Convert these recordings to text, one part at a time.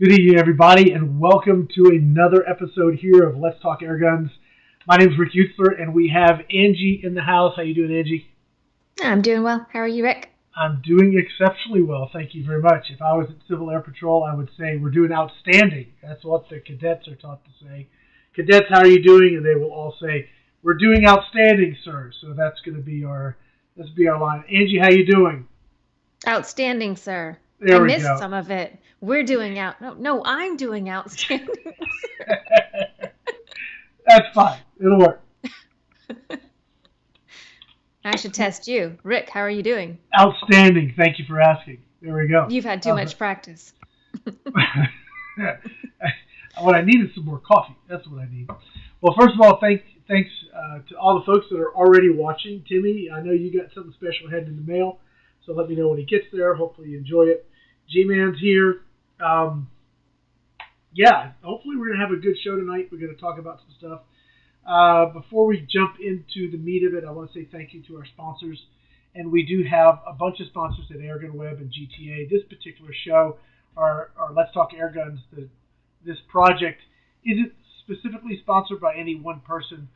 Good evening, everybody, and welcome to another episode here of Let's Talk Airguns. My name is Rick Utzler, and we have Angie in the house. How you doing, Angie? I'm doing well. How are you, Rick? I'm doing exceptionally well. Thank you very much. If I was at Civil Air Patrol, I would say we're doing outstanding. That's what the cadets are taught to say. Cadets, how are you doing? And they will all say, we're doing outstanding, sir. So that's going to be our line. Angie, how you doing? Outstanding, sir. There I we missed go. some of it. We're doing I'm doing outstanding. That's fine. It'll work. I should test you. Rick, how are you doing? Outstanding. Thank you for asking. There we go. You've had too much practice. What I need is some more coffee. That's what I need. Well, first of all, thanks to all the folks that are already watching. Timmy, I know you got something special heading in the mail, so let me know when he gets there. Hopefully you enjoy it. G-Man's here. Hopefully we're going to have a good show tonight. We're going to talk about some stuff. Before we jump into the meat of it, I want to say thank you to our sponsors. And we do have a bunch of sponsors at AirgunWeb and GTA. This particular show, our Let's Talk Airguns, this project isn't specifically sponsored by any one person,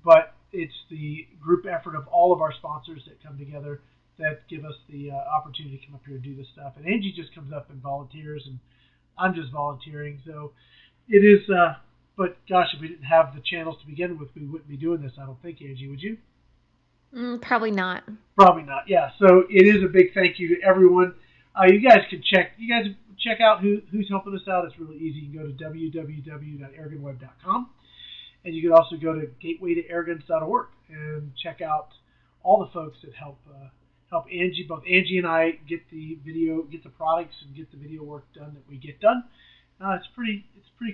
but it's the group effort of all of our sponsors that come together that give us the opportunity to come up here and do this stuff. And Angie just comes up and volunteers, and I'm just volunteering. So it is, but gosh, if we didn't have the channels to begin with, we wouldn't be doing this, I don't think, Angie, would you? Probably not. Probably not, yeah. So it is a big thank you to everyone. You guys can check out who's helping us out. It's really easy. You can go to www.airgunweb.com, and you can also go to gatewaytoairguns.org and check out all the folks that help Angie, both Angie and I, get the products and get the video work done that we get done. It's pretty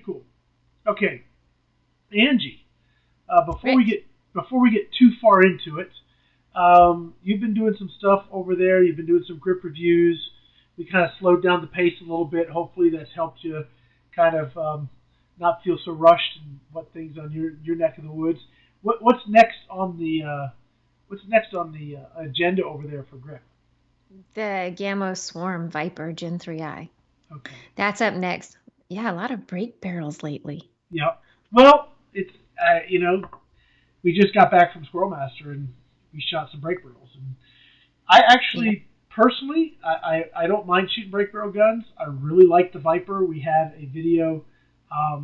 cool. Okay, Angie, before we get too far into it, you've been doing some stuff over there. You've been doing some grip reviews. We kind of slowed down the pace a little bit. Hopefully that's helped you kind of not feel so rushed and what things on your neck of the woods. What's next on the agenda over there for grip? The Gamo Swarm Viper Gen 3i. Okay. That's up next. Yeah, a lot of brake barrels lately. Yeah. Well, it's we just got back from Squirrel Master and we shot some brake barrels. And I actually, personally, I don't mind shooting brake barrel guns. I really like the Viper. We had a video. I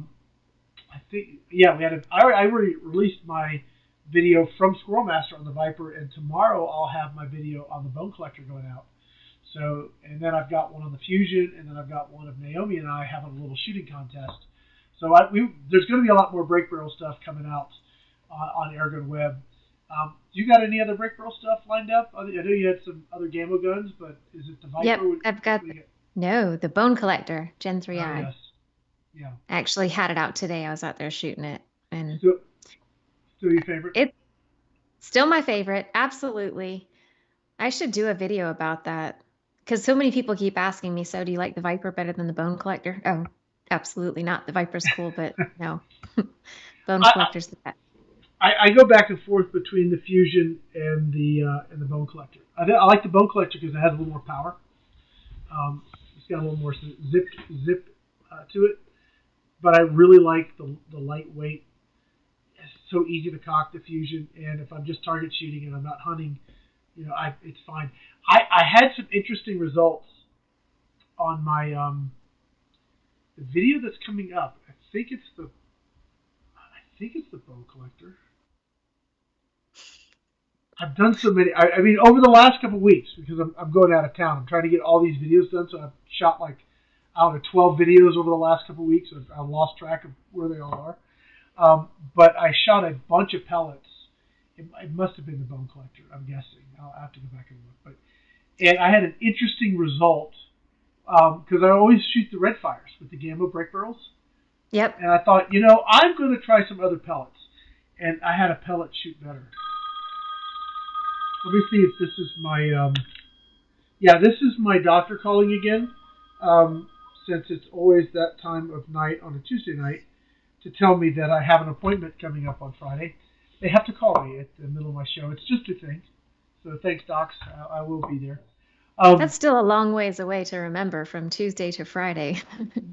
already released my video from Squirrel Master on the Viper, and tomorrow I'll have my video on the Bone Collector going out. So, and then I've got one on the Fusion, and then I've got one of Naomi and I having a little shooting contest. So there's going to be a lot more brake barrel stuff coming out on AirgunWeb. You got any other brake barrel stuff lined up? I know you had some other Gamo guns, but is it the Viper? Yep, I've got the Bone Collector Gen 3i. Yes. Yeah. I actually had it out today. I was out there shooting it, and still your favorite? It's still my favorite. Absolutely. I should do a video about that because so many people keep asking me, so do you like the Viper better than the Bone Collector? Oh, absolutely not. The Viper's cool, but no. Bone Collector's the best. I go back and forth between the Fusion and the Bone Collector. I like the Bone Collector because it has a little more power. It's got a little more zip to it. But I really like the lightweight. It's so easy to cock the Fusion, and if I'm just target shooting and I'm not hunting, it's fine. I had some interesting results on my the video that's coming up. I think it's the Bone Collector. I've done so many. I mean, over the last couple of weeks, because I'm going out of town. I'm trying to get all these videos done, so I've shot 12 videos over the last couple of weeks. I've lost track of where they all are. But I shot a bunch of pellets. It must have been the Bone Collector, I'm guessing. I'll have to go back and look. And I had an interesting result because I always shoot the red fires with the Gamo brake barrels. Yep. And I thought, I'm going to try some other pellets. And I had a pellet shoot better. Let me see if this is my... this is my doctor calling again. Since it's always that time of night on a Tuesday night, to tell me that I have an appointment coming up on Friday. They have to call me at the middle of my show. It's just a thing. So thanks, docs. I will be there. That's still a long ways away to remember from Tuesday to Friday.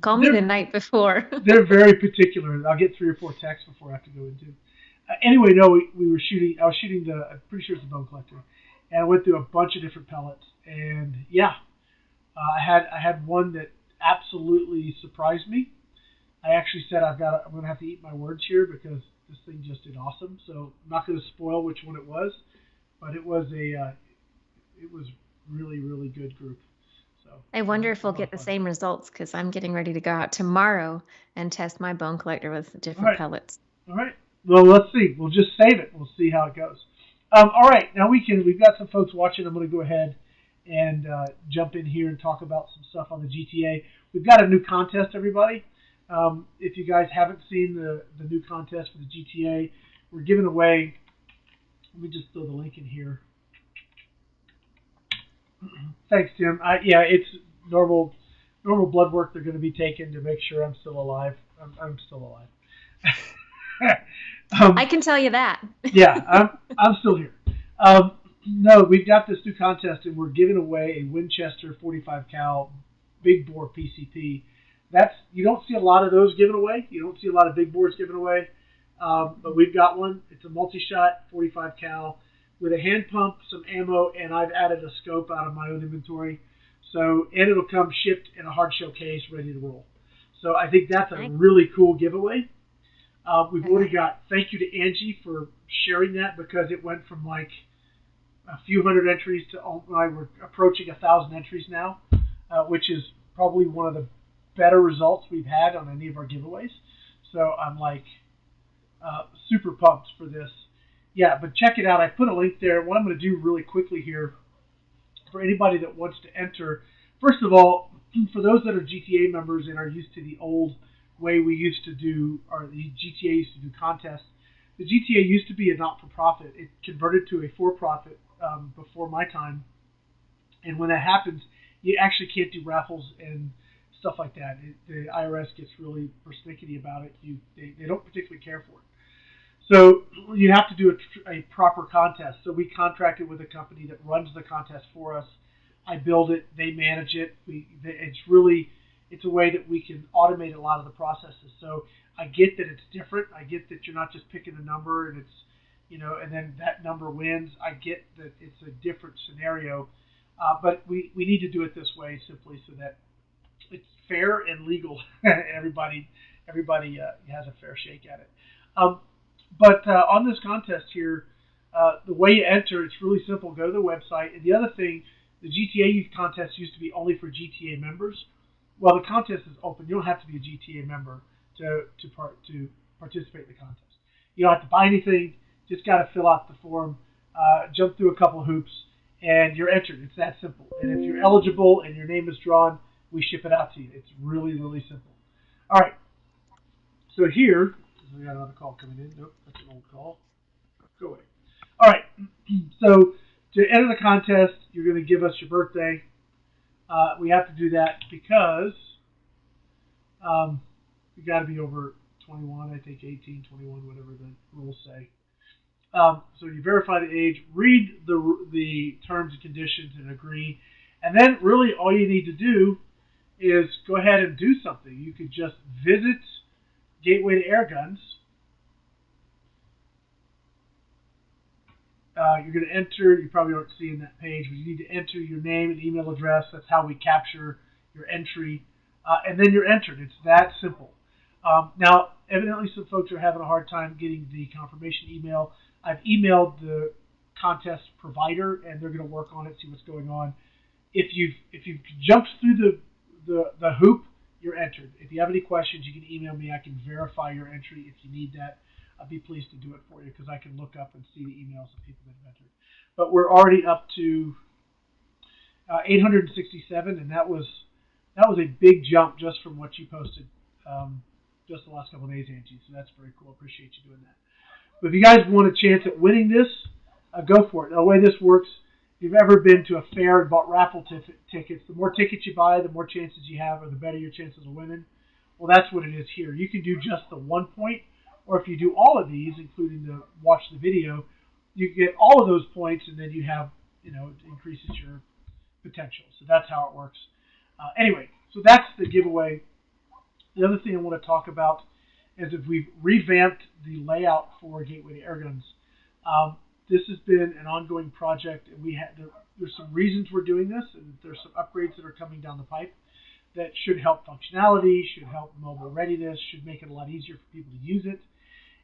Call me the they're night before. they're very particular. I'll get 3 or 4 texts before I have to go into. Anyway, no, we were shooting. I was shooting I'm pretty sure it's the bone collector, and I went through a bunch of different pellets. And yeah, I had one that absolutely surprised me. I actually said I'm going to have to eat my words here because this thing just did awesome. So I'm not going to spoil which one it was, but it was really really good group. So I wonder if a we'll lot of get the fun. same results because I'm getting ready to go out tomorrow and test my bone collector with All different right, pellets. all right. Well, let's see. We'll just save it. We'll see how it goes. All right, now we've got some folks watching. I'm going to go ahead and jump in here and talk about some stuff on the GTA. We've got a new contest, everybody. If you guys haven't seen the new contest for the GTA, we're giving away. Let me just throw the link in here. Thanks, Tim. Yeah, it's normal blood work they're going to be taking to make sure I'm still alive. I'm still alive. I can tell you that. Yeah, I'm still here. No, we've got this new contest, and we're giving away a Winchester 45 cal big bore PCP. You don't see a lot of those given away. You don't see a lot of big bores given away, but we've got one. It's a multi-shot 45 cal with a hand pump, some ammo, and I've added a scope out of my own inventory. So, and it'll come shipped in a hard shell case, ready to roll. So I think that's a really cool giveaway. We've already got thank you to Angie for sharing that because it went from like a few hundred entries to we're approaching 1,000 entries now, which is probably one of the better results we've had on any of our giveaways. So I'm like super pumped for this. Yeah, but check it out. I put a link there. What I'm going to do really quickly here for anybody that wants to enter, first of all, for those that are GTA members and are used to the old way we used to do, or the GTA used to do contests, the GTA used to be a not-for-profit. It converted to a for-profit before my time. And when that happens, you actually can't do raffles and stuff like that. The IRS gets really persnickety about it. They don't particularly care for it. So you have to do a proper contest. So we contracted with a company that runs the contest for us. I build it, they manage it. It's a way that we can automate a lot of the processes. So I get that it's different. I get that you're not just picking a number and and then that number wins. I get that it's a different scenario, but we need to do it this way simply so that it's fair and legal. everybody has a fair shake at it. But on this contest here, the way you enter, it's really simple. Go to the website. And the other thing, the GTA Youth Contest used to be only for GTA members. Well, the contest is open. You don't have to be a GTA member to participate in the contest. You don't have to buy anything. Just got to fill out the form, jump through a couple hoops, and you're entered. It's that simple. And if you're eligible and your name is drawn, we ship it out to you. It's really, really simple. All right. So here, we got another call coming in. Nope, that's an old call. Go away. All right. So to enter the contest, you're going to give us your birthday. We have to do that because you got to be over 21, I think 18, 21, whatever the rules say. So you verify the age, read the terms and conditions and agree. And then really all you need to do is go ahead and do something. You could just visit Gateway to Airguns. You're going to enter, you probably aren't seeing that page, but you need to enter your name and email address. That's how we capture your entry. And then you're entered. It's that simple. Now, evidently some folks are having a hard time getting the confirmation email. I've emailed the contest provider, and they're going to work on it, see what's going on. If you've jumped through the hoop, you're entered. If you have any questions, you can email me. I can verify your entry if you need that. I'd be pleased to do it for you because I can look up and see the emails of people that have entered. But we're already up to 867, and that was a big jump just from what you posted just the last couple of days, Angie. So that's very cool. Appreciate you doing that. But if you guys want a chance at winning this, go for it. Now, the way this works, if you've ever been to a fair and bought raffle tickets, the more tickets you buy, the more chances you have, or the better your chances of winning. Well, that's what it is here. You can do just the 1 point, or if you do all of these, including the watch the video, you get all of those points, and then you have, it increases potential. So that's how it works. Anyway, so that's the giveaway. The other thing I want to talk about is if we've revamped the layout for Gateway to Airguns. This has been an ongoing project, and there's some reasons we're doing this, and there's some upgrades that are coming down the pipe that should help functionality, should help mobile readiness, should make it a lot easier for people to use it.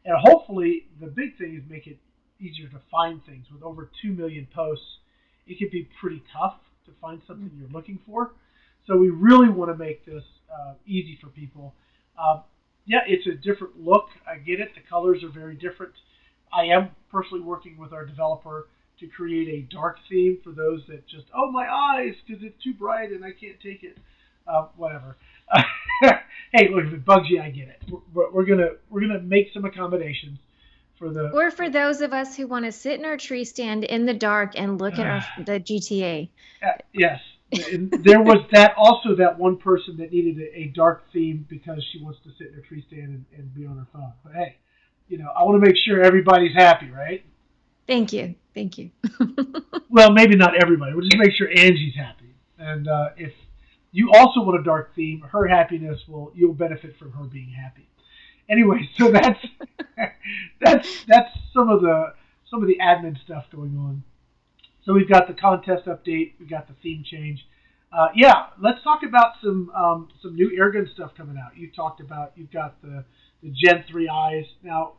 And hopefully, the big thing is make it easier to find things. With over 2 million posts, it can be pretty tough to find something you're looking for. So we really want to make this easy for people. Yeah, it's a different look. I get it. The colors are very different. I am personally working with our developer to create a dark theme for those that just, oh, my eyes, because it's too bright and I can't take it. Whatever. Hey, look, if it bugs you, I get it. We're gonna make some accommodations for the. Or for those of us who want to sit in our tree stand in the dark and look at the GTA. Yes. And there was that one person that needed a dark theme because she wants to sit in her tree stand and be on her phone. But hey, I want to make sure everybody's happy, right? Thank you. Well, maybe not everybody. We'll just make sure Angie's happy. And if you also want a dark theme, her happiness you'll benefit from her being happy. Anyway, so that's some of the admin stuff going on. So we've got the contest update, we've got the theme change. Let's talk about some new airgun stuff coming out. You've got the Gen 3Is. Now,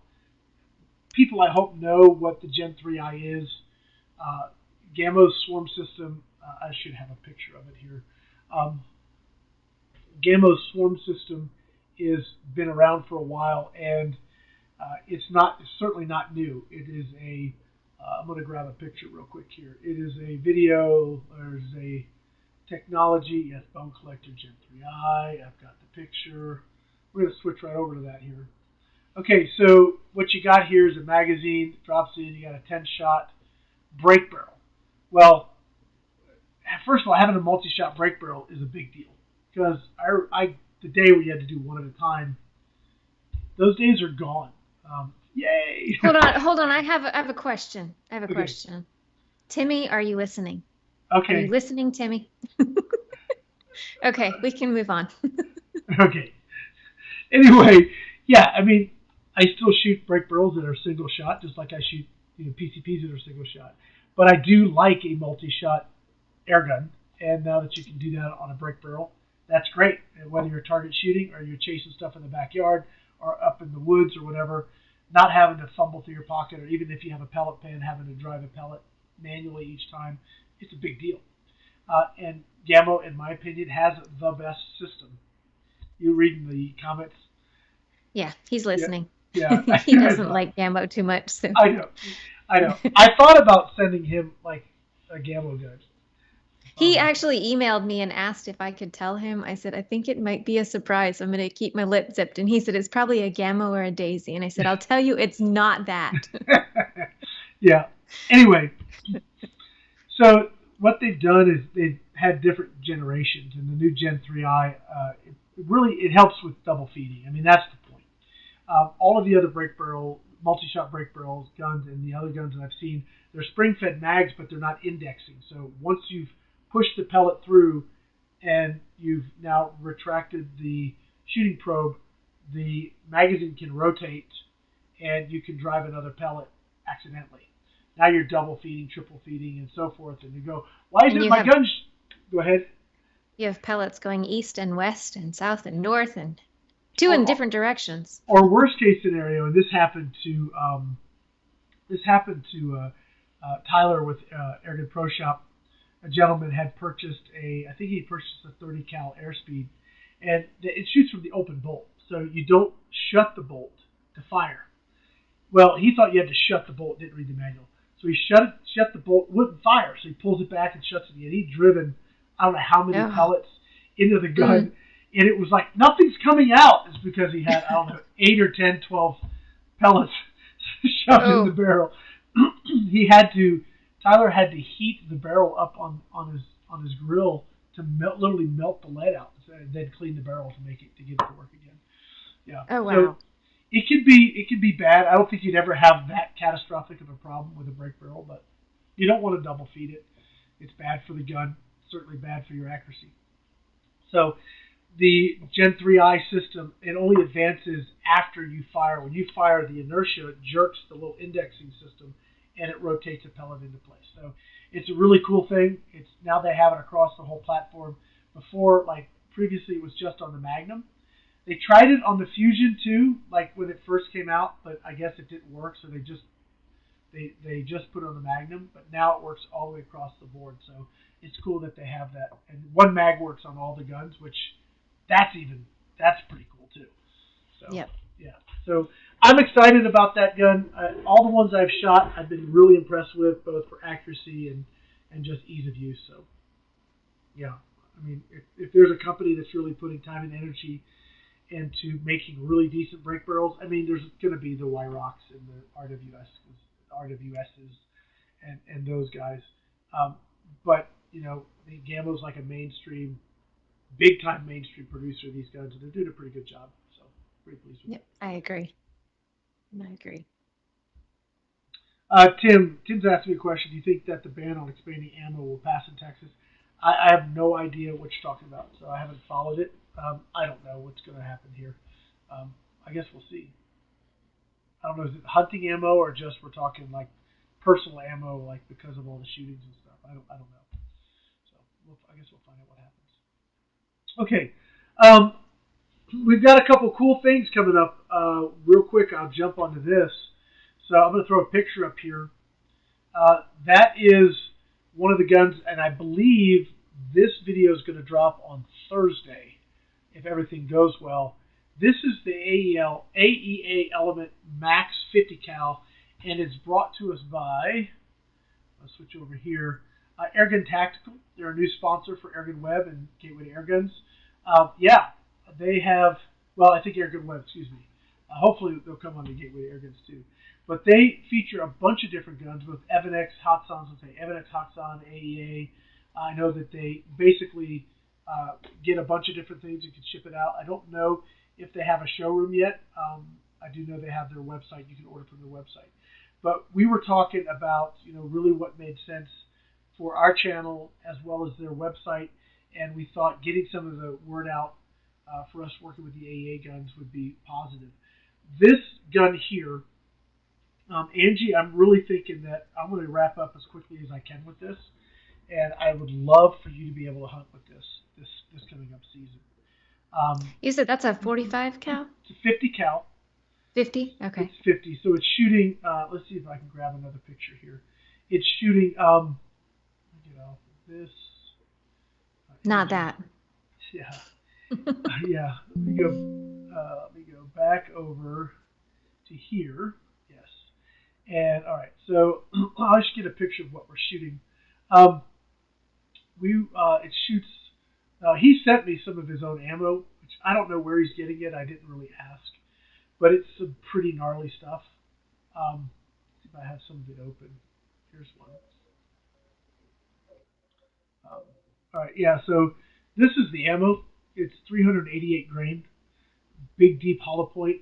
people I hope know what the Gen 3I is. Gamo's swarm system, I should have a picture of it here. Gamo's swarm system has been around for a while, and it's certainly not new. It is I'm going to grab a picture real quick here. It is a video. There's a technology. Yes, Bone Collector Gen 3I. I've got the picture. We're going to switch right over to that here. Okay, so what you got here is a magazine. It drops in. You got a 10-shot brake barrel. Well, first of all, having a multi-shot brake barrel is a big deal because the day where you had to do one at a time, those days are gone. Yay! Hold on. I have a question. Question. Timmy, are you listening? Okay. Are you listening, Timmy? Okay, we can move on. Okay. Anyway, yeah, I mean, I still shoot brake barrels that are single shot, just like I shoot PCPs that are single shot. But I do like a multi-shot air gun, and now that you can do that on a brake barrel, that's great. And whether you're target shooting or you're chasing stuff in the backyard or up in the woods or whatever, not having to fumble through your pocket, or even if you have a pellet pen, having to drive a pellet manually each time, it's a big deal. And Gamo, in my opinion, has the best system. You reading the comments? Yeah, he's listening. Yeah. He doesn't like Gamo too much. So. I know. I thought about sending him like a Gamo gun. He actually emailed me and asked if I could tell him. I said, I think it might be a surprise. I'm going to keep my lip zipped. And he said, it's probably a Gamo or a Daisy. And I said, I'll tell you, it's not that. Yeah. Anyway, so what they've done is they've had different generations. And the new Gen 3i, it helps with double feeding. I mean, that's the point. All of the other brake barrel, multi-shot brake barrels, guns, and the other guns that I've seen, they're spring-fed mags, but they're not indexing. So once you've push the pellet through and you've now retracted the shooting probe, the magazine can rotate and you can drive another pellet accidentally. Now you're double feeding, triple feeding, and so forth. And you go, why isn't my gun? Go ahead. You have pellets going east and west and south and north and in different directions. Or worst case scenario, and this happened to Tyler with Airgun Pro Shop. A gentleman had purchased I think he purchased a 30 cal airspeed, and it shoots from the open bolt, so you don't shut the bolt to fire. Well, he thought you had to shut the bolt, didn't read the manual, so he shut the bolt, wouldn't fire, so he pulls it back and shuts it again. He'd driven I don't know how many pellets into the gun, and it was like nothing's coming out. It's because he had 8 or 10, 12 pellets shoved in the barrel. Tyler had to heat the barrel up on his grill to literally melt the lead out, and then clean the barrel to get it to work again. Yeah. Oh wow. So it could be bad. I don't think you'd ever have that catastrophic of a problem with a brake barrel, but you don't want to double feed it. It's bad for the gun. certainly bad for your accuracy. So the Gen 3i system, it only advances after you fire. When you fire, the inertia jerks the little indexing system, and it rotates a pellet into place. So it's a really cool thing. It's now they have it across the whole platform. Before, like previously, it was just on the Magnum. They tried it on the Fusion too, like when it first came out, but I guess it didn't work, so they just put it on the Magnum. But now it works all the way across the board. So it's cool that they have that, and one mag works on all the guns, which that's pretty cool too. So Yep. yeah, so I'm excited about that gun. All the ones I've shot, I've been really impressed with, both for accuracy and just ease of use. So yeah, I mean, if there's a company that's really putting time and energy into making really decent break barrels, I mean, there's going to be the Wyrox and the RWSs and those guys. But you know, I think Gamo's like a big time mainstream producer of these guns, and they're doing a pretty good job. So pretty pleased with it. Yep, I agree. I agree. Tim's asked me a question. Do you think that the ban on expanding ammo will pass in Texas? I have no idea what you're talking about, so I haven't followed it. I don't know what's going to happen here. I guess we'll see. I don't know, is it hunting ammo or just we're talking like personal ammo, like because of all the shootings and stuff? I don't know. So I guess we'll find out what happens. Okay. We've got a couple cool things coming up. Real quick, I'll jump onto this. So I'm going to throw a picture up here. That is one of the guns, and I believe this video is going to drop on Thursday, if everything goes well. This is the AEA Element Max 50 cal, and it's brought to us by, I'll switch over here, Airgun Tactical. They're a new sponsor for AirgunWeb and Gateway to Airguns. Yeah, they have, well, I think AirgunWeb, excuse me. Hopefully they'll come on the Gateway to Airguns too. But they feature a bunch of different guns, both Evanex, Hotsons, Evanex, Hotson, AEA. I know that they basically get a bunch of different things and can ship it out. I don't know if they have a showroom yet. I do know they have their website. You can order from their website. But we were talking about, you know, really what made sense for our channel as well as their website, and we thought getting some of the word out for us working with the AEA guns would be positive. This gun here, Angie, I'm really thinking that I'm going to wrap up as quickly as I can with this, and I would love for you to be able to hunt with this coming up season. You said that's a 45 cal? It's a 50 cal. 50? Okay. It's 50, so it's shooting. Let's see if I can grab another picture here. It's shooting. This. Not that. Yeah. Yeah. Let me go back over to here. Yes. And all right. So I'll just get a picture of what we're shooting. It shoots. He sent me some of his own ammo, which I don't know where he's getting it. I didn't really ask, but it's some pretty gnarly stuff. Let's see if I have some of it open. Here's one. All right, yeah, so this is the ammo. It's 388 grain, big, deep hollow point.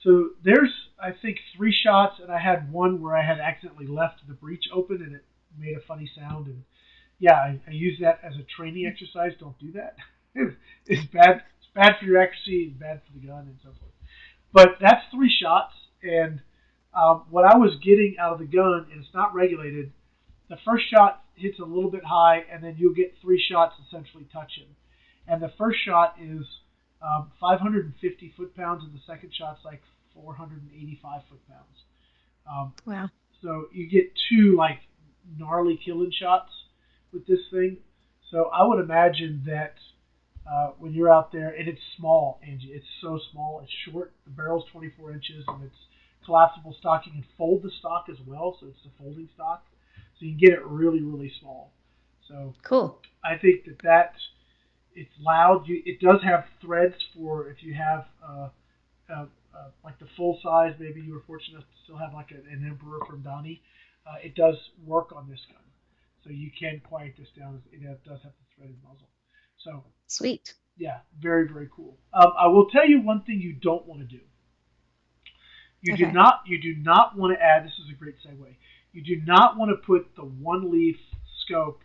So there's, I think, 3 shots, and I had one where I had accidentally left the breech open, and it made a funny sound. And yeah, I use that as a training exercise. Don't do that. It's bad. It's bad for your accuracy. It's bad for the gun and so forth. But that's 3 shots, and what I was getting out of the gun, and it's not regulated, the first shot hits a little bit high, and then you'll get 3 shots essentially touching. And the first shot is 550 foot-pounds, and the second shot's like 485 foot-pounds. Wow. So you get 2 like gnarly killing shots with this thing. So I would imagine that when you're out there, and it's small, Angie, it's so small, it's short, the barrel's 24 inches, and it's collapsible stock. You can fold the stock as well, so it's a folding stock. So you can get it really, really small. So cool. I think that it's loud. It does have threads for if you have like the full size. Maybe you were fortunate enough to still have like an Emperor from Donnie. It does work on this gun, so you can quiet this down. It does have the threaded muzzle. So sweet. Yeah, very, very cool. I will tell you one thing you don't want to do. You do not want to add. This is a great segue. You do not want to put the 1-leaf scope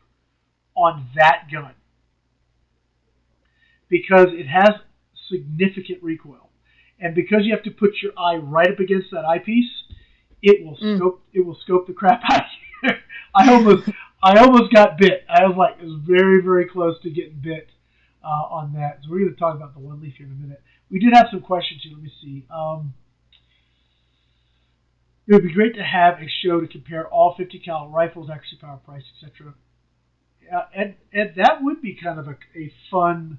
on that gun because it has significant recoil. And because you have to put your eye right up against that eyepiece, it will scope the crap out of you. I almost got bit. It was very, very close to getting bit on that. So we're going to talk about the one leaf here in a minute. We did have some questions here. Let me see. It would be great to have a show to compare all 50 caliber rifles, accuracy, power, price, etc. And that would be kind of a fun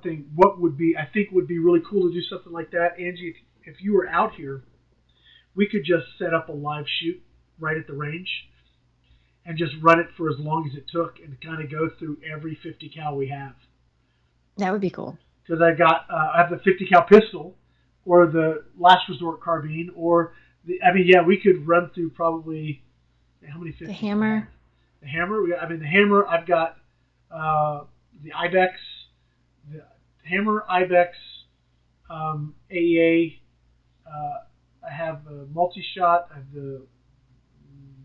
thing. What would be, I think, would be really cool to do something like that, Angie. If you were out here, we could just set up a live shoot right at the range and just run it for as long as it took and kind of go through every 50 cal we have. That would be cool. Because I have the 50 cal pistol or the last resort carbine or we could run through probably how many 50s? The hammer. The hammer. The hammer. I've got the Ibex, the hammer, Ibex, AEA. I have a multi-shot. I have the,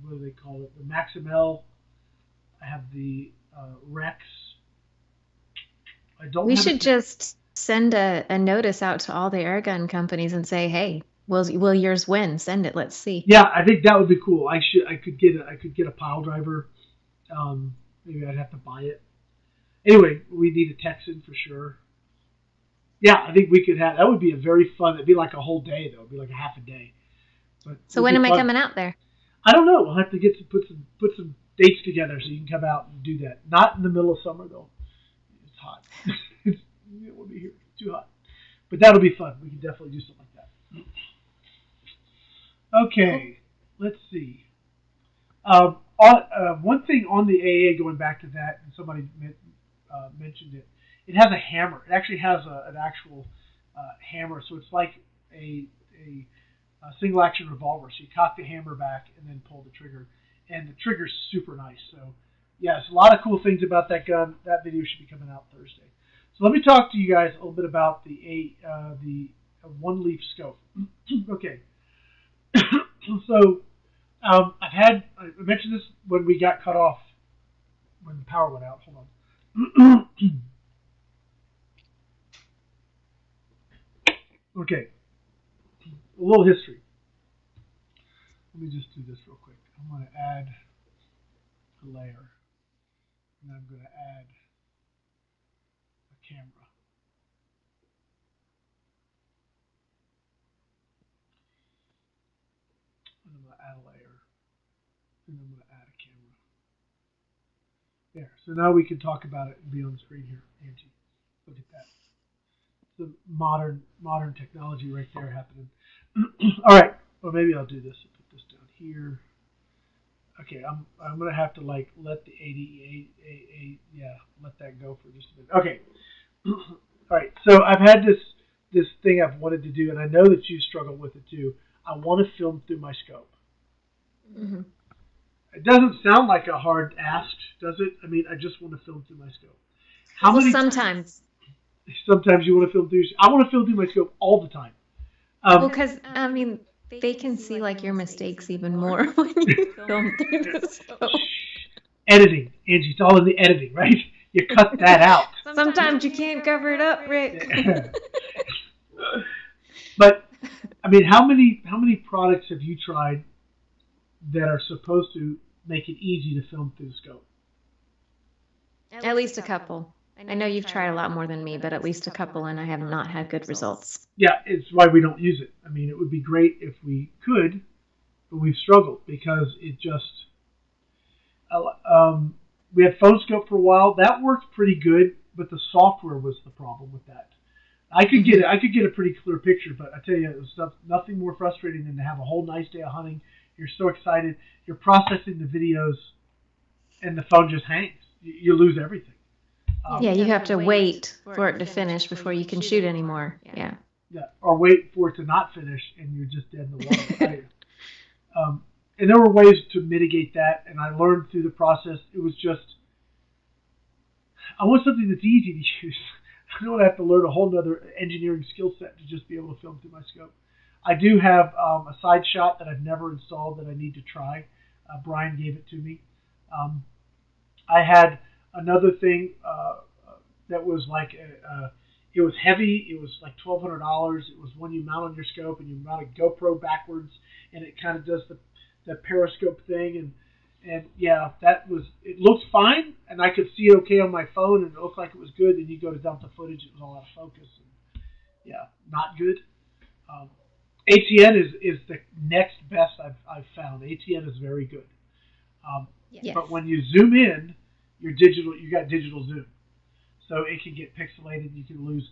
what do they call it? The Maximel. I have the Rex. We should just send a notice out to all the airgun companies and say, hey, will yours win? Send it. Let's see. Yeah, I think that would be cool. I could get a pile driver. Maybe I'd have to buy it. Anyway, we need a Texan for sure. Yeah, I think we could have. That would be a very fun. It'd be like a whole day though. It'd be like a half a day. But so when am I coming out there? I don't know. We'll have to put some dates together so you can come out and do that. Not in the middle of summer though. It's hot. It will be here. It's too hot. But that'll be fun. We can definitely do something like that. Okay, let's see. One thing on the AA, going back to that, and somebody mentioned it. It has a hammer. It actually has an actual hammer, so it's like a single action revolver. So you cock the hammer back and then pull the trigger, and the trigger's super nice. So yes, a lot of cool things about that gun. That video should be coming out Thursday. So let me talk to you guys a little bit about the one leaf scope. Okay. So I mentioned this when we got cut off, when the power went out. Hold on. Okay. A little history. Let me just do this real quick. I'm going to add a layer. And I'm going to add a camera. And I'm going to add a layer. And I'm going to add a camera. There. So now we can talk about it and be on the screen here, Angie. Look at that. The modern technology right there happening. All right. Well, maybe I'll do this. I'll put this down here. Okay, I'm gonna have to let the 88 let that go for just a minute. Okay. All right. So I've had this thing I've wanted to do, and I know that you struggle with it too. I want to film through my scope. Mm-hmm. It doesn't sound like a hard ask, does it? I mean, I just want to film through my scope. Sometimes. Sometimes you want to film through. I want to film through my scope all the time. Because they can see your mistakes even more when you film through the scope. Editing, Angie, it's all in the editing, right? You cut that out. Sometimes you can't cover it up, Rick. But I mean, how many products have you tried that are supposed to make it easy to film through the scope? At least a couple. I know you've tried a lot more than me, but at least a couple, and I have not had good results. Yeah, it's why we don't use it. I mean, it would be great if we could, but we've struggled because it just... we had phone scope for a while. That worked pretty good, but the software was the problem with that. I could get a pretty clear picture, but I tell you, it was nothing more frustrating than to have a whole nice day of hunting. You're so excited. You're processing the videos, and the phone just hangs. You lose everything. Yeah, you have to wait for it to finish before you can shoot anymore. Yeah. Yeah, or wait for it to not finish, and you're just dead in the water. And there were ways to mitigate that, and I learned through the process. It was just, I want something that's easy to use. I don't have to learn a whole other engineering skill set to just be able to film through my scope. I do have a side shot that I've never installed that I need to try. Brian gave it to me. I had another thing that was like it was heavy. It was like $1,200. It was one you mount on your scope and you mount a GoPro backwards, and it kind of does the periscope thing. And yeah, that was, it looked fine, and I could see it okay on my phone, and it looked like it was good. And you go to dump the footage, it was all out of focus. And yeah, not good. ATN is the next best I've found. ATN is very good. Yes. But when you zoom in, you got digital zoom, so it can get pixelated. You can lose,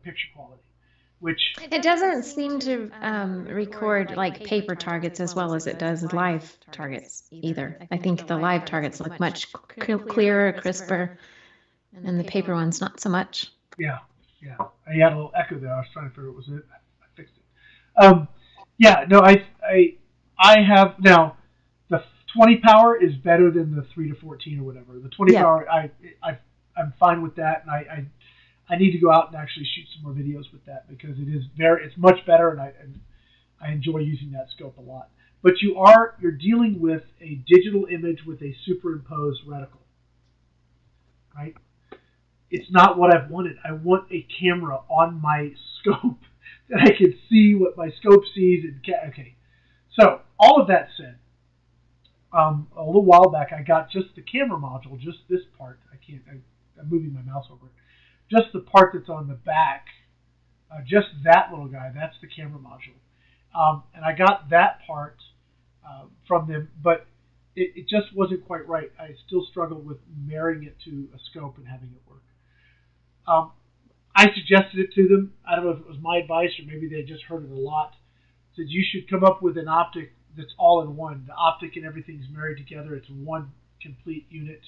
picture quality, which It doesn't seem to record like paper targets as well as it does live targets either. I think the live targets look much clearer, crisper, and the paper ones not so much. Yeah. I had a little echo there. I was trying to figure out what was it. I fixed it. Yeah. No, I have now. The 20 power is better than the 3 to 14 or whatever. The 20 power, I'm fine with that, and I need to go out and actually shoot some more videos with that because it's much better, and I enjoy using that scope a lot. But you're dealing with a digital image with a superimposed reticle, right? It's not what I've wanted. I want a camera on my scope that I can see what my scope sees. Okay. So all of that said, a little while back I got just the camera module, just this part. I'm moving my mouse over it. Just the part that's on the back, just that little guy. That's the camera module, and I got that part from them, but it just wasn't quite right. I still struggled with marrying it to a scope and having it work. I suggested it to them. I don't know if it was my advice or maybe they just heard it a lot. Said you should come up with an optic that's all in one. The optic and everything's married together. It's one complete unit,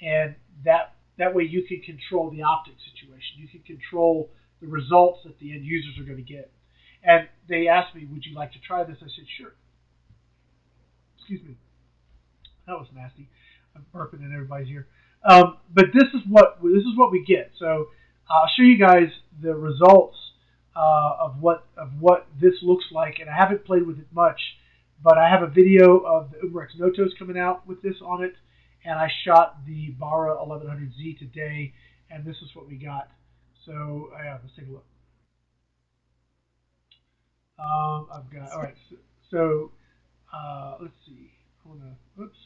and that way you can control the optic situation. You can control the results that the end users are going to get. And they asked me, "Would you like to try this?" I said, "Sure." Excuse me. That was nasty. I'm burping in everybody's ear. But this is what we get. So I'll show you guys the results of what this looks like. And I haven't played with it much, but I have a video of the umarex notos coming out with this on it, and I shot the Barra 1100Z today, and this is what we got. So let's take a look. I've got all right. So let's see. Oops.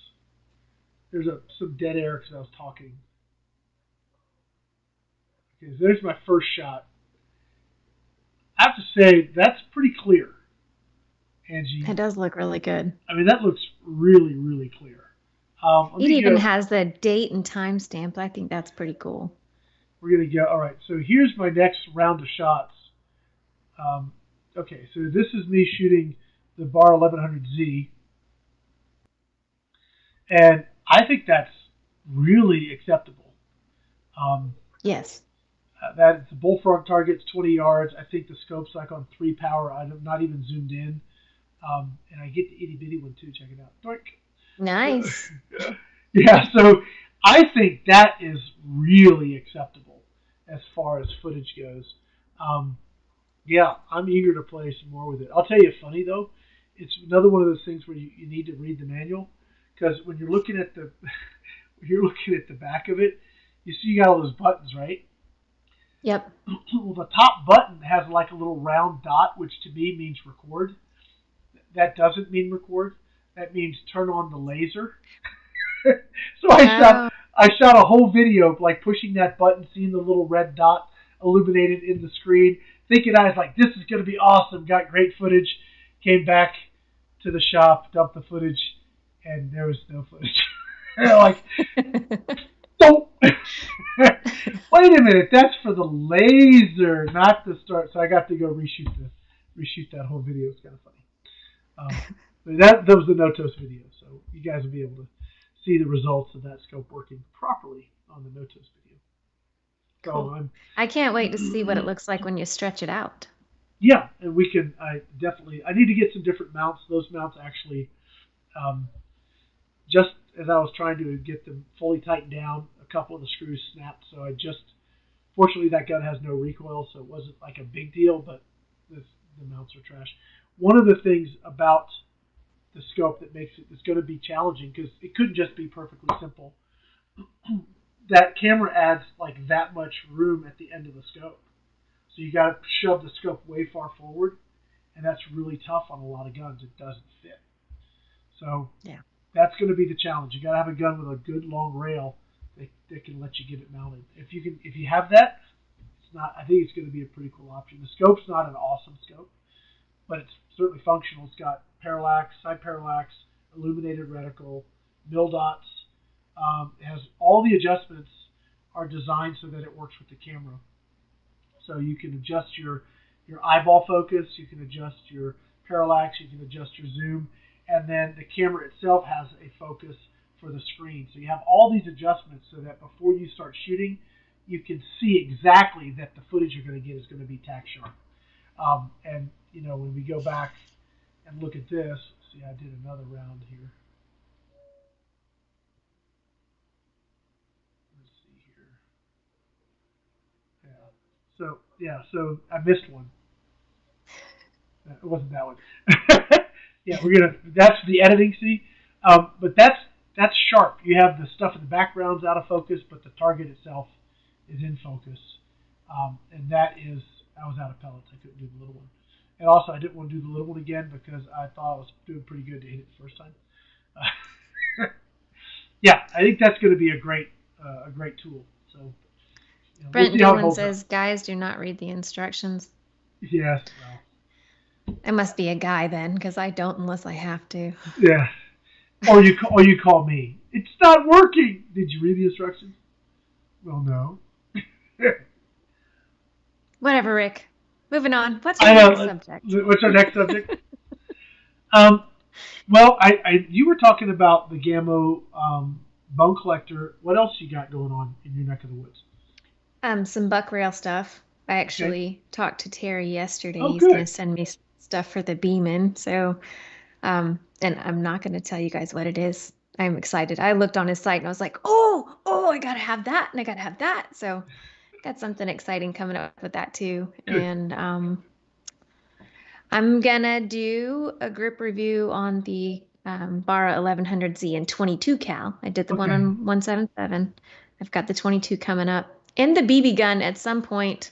There's some dead air because I was talking. Okay, so there's my first shot. I have to say, that's pretty clear, Angie. It does look really good. I mean, that looks really, really clear. It even has the date and time stamp. I think that's pretty cool. We're going to go. All right, so here's my next round of shots. Okay, so this is me shooting the Bar 1100Z. And I think that's really acceptable. Yes. That it's a bullfrog target. It's 20 yards. I think the scope's like on 3 power. I'm not even zoomed in. And I get the itty bitty one too. Check it out. Doink. Nice. Yeah. So I think that is really acceptable as far as footage goes. Yeah, I'm eager to play some more with it. I'll tell you, funny though, it's another one of those things where you need to read the manual, because when you're looking at the back of it, you see you got all those buttons, right? Yep. Well, the top button has like a little round dot, which to me means record. That doesn't mean record. That means turn on the laser. So I shot a whole video of like pushing that button, seeing the little red dot illuminated in the screen, thinking I was like, this is going to be awesome. Got great footage. Came back to the shop, dumped the footage, and there was no footage. Like, don't. Wait a minute, that's for the laser, not the start. So I got to go reshoot that whole video. It's kind of funny. But that was the Notos video, so you guys will be able to see the results of that scope working properly on the Notos video. Cool. So I can't wait to see what it looks like when you stretch it out. Yeah, and we can. I need to get some different mounts. Those mounts actually, just as I was trying to get them fully tightened down, a couple of the screws snapped. So fortunately, that gun has no recoil, so it wasn't like a big deal. But the mounts are trash. One of the things about the scope that makes it's going to be challenging, because it couldn't just be perfectly simple. that camera adds like that much room at the end of the scope. So you got to shove the scope way far forward, and that's really tough on a lot of guns. It doesn't fit. So Yeah. that's going to be the challenge. You got to have a gun with a good long rail that can let you get it mounted. If you have that, it's not. I think it's going to be a pretty cool option. The scope's not an awesome scope, but it's certainly functional. It's got parallax, side parallax, illuminated reticle, mil dots. It has all the adjustments are designed so that it works with the camera. So you can adjust your eyeball focus, you can adjust your parallax, you can adjust your zoom, and then the camera itself has a focus for the screen. So you have all these adjustments so that before you start shooting, you can see exactly that the footage you're going to get is going to be tack sharp. And when we go back and look at this, see, I did another round here. Let's see here. So I missed one. It wasn't that one. Yeah, that's the editing, see? But that's sharp. You have the stuff in the background's out of focus, but the target itself is in focus. And I was out of pellets. I couldn't do the little one. And also, I didn't want to do the little one again because I thought I was doing pretty good to hit it the first time. Yeah, I think that's going to be a great tool. So, Brent Dillon says, guys do not read the instructions. Yes. Well, I must be a guy then, because I don't unless I have to. Yeah. Or you call me. It's not working. Did you read the instructions? Well, no. Whatever, Rick. Moving on. What's our next subject? What's our next subject? Well, you were talking about the Gammo bone collector. What else you got going on in your neck of the woods? Some buck rail stuff. I actually talked to Terry yesterday. Oh, He's good. going to send me stuff for the Beeman. So, and I'm not going to tell you guys what it is. I'm excited. I looked on his site and I was like, oh, I got to have that and I got to have that. So, got something exciting coming up with that too. Good. And I'm going to do a grip review on the Barra 1100Z in 22 cal. I did the one on 177. I've got the 22 coming up. And the BB gun at some point.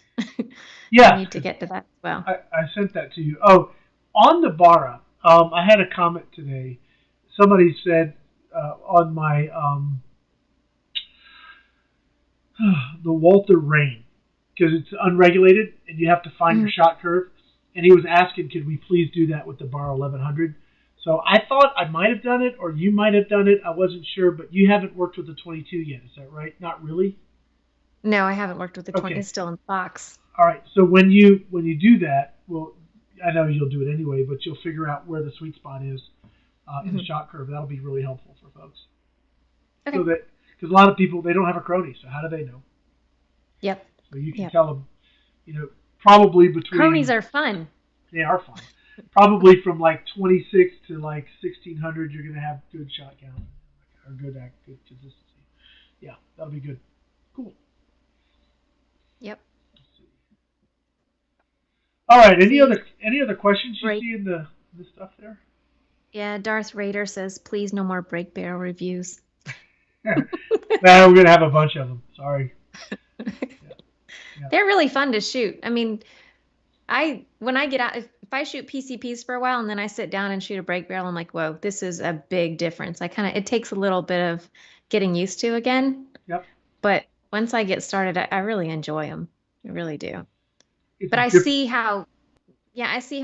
Yeah. I need to get to that as well. I sent that to you. Oh, on the Barra, I had a comment today. Somebody said on my the Walther Rain, because it's unregulated and you have to find your shot curve. And he was asking, could we please do that with the Barra 1100? So I thought I might have done it, or you might have done it. I wasn't sure, but you haven't worked with the 22 yet. Is that right? Not really? No, I haven't worked with the 20. Okay. It's still in the box. All right. So when you do that, well, I know you'll do it anyway, but you'll figure out where the sweet spot is in the shot curve. That'll be really helpful for folks. Okay. So that, because a lot of people, they don't have a crony, so how do they know? Yep. So you can tell them, probably between... Cronies are fun. They are fun. Probably from like 26 to like 1600, you're going to have good shot count or good consistency. Yeah, that'll be good. Cool. Yep. All right. Any other questions you see in the stuff there? Yeah, Darth Raider says, please no more brake barrel reviews. We're going to have a bunch of them. Sorry. Yeah. They're really fun to shoot. I mean, when I get out, if I shoot PCPs for a while and then I sit down and shoot a brake barrel, I'm like, whoa, this is a big difference. It takes a little bit of getting used to again. Yep. But once I get started, I really enjoy them. I really do. But I see how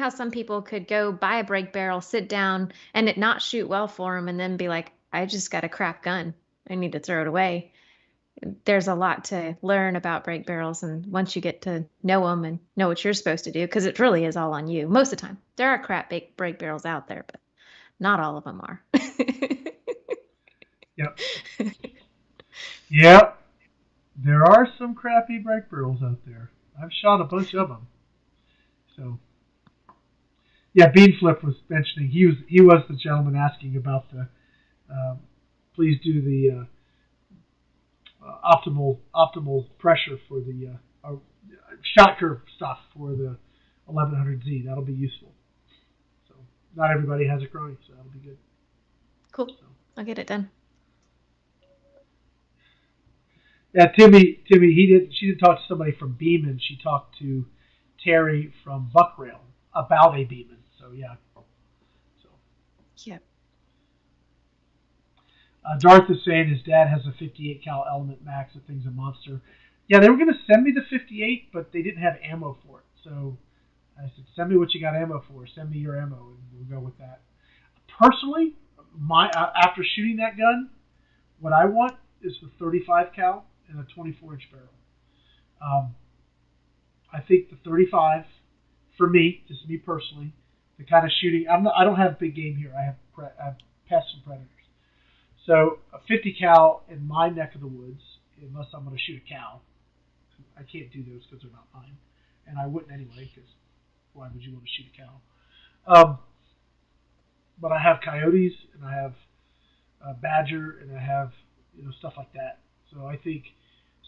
some people could go buy a brake barrel, sit down, and it not shoot well for them, and then be like, I just got a crap gun. I need to throw it away. There's a lot to learn about brake barrels, and once you get to know them and know what you're supposed to do, because it really is all on you. Most of the time, there are crap brake barrels out there, but not all of them are. Yep. Yep. There are some crappy brake barrels out there. I've shot a bunch of them. So, yeah, Beanflip was mentioning he was the gentleman asking about the please do the optimal pressure for the shot curve stuff for the 1100Z. That'll be useful. So not everybody has a crony, so that'll be good. Cool. So. I'll get it done. Yeah, Timmy, she didn't talk to somebody from Beeman. She talked to Terry from Buckrail about a Beeman. So yeah. So Yep. Darth is saying his dad has a 58 cal Element Max. The thing's a monster. Yeah, they were going to send me the 58, but they didn't have ammo for it. So I said, send me what you got ammo for. Send me your ammo, and we'll go with that. Personally, after shooting that gun, what I want is the 35 cal and a 24-inch barrel. I think the 35, for me, just me personally, the kind of shooting. I don't have big game here. I have pests and predators. So a 50 cal in my neck of the woods, unless I'm going to shoot a cow, I can't do those because they're not mine, and I wouldn't anyway. Because why would you want to shoot a cow? But I have coyotes and I have badger and I have stuff like that. So I think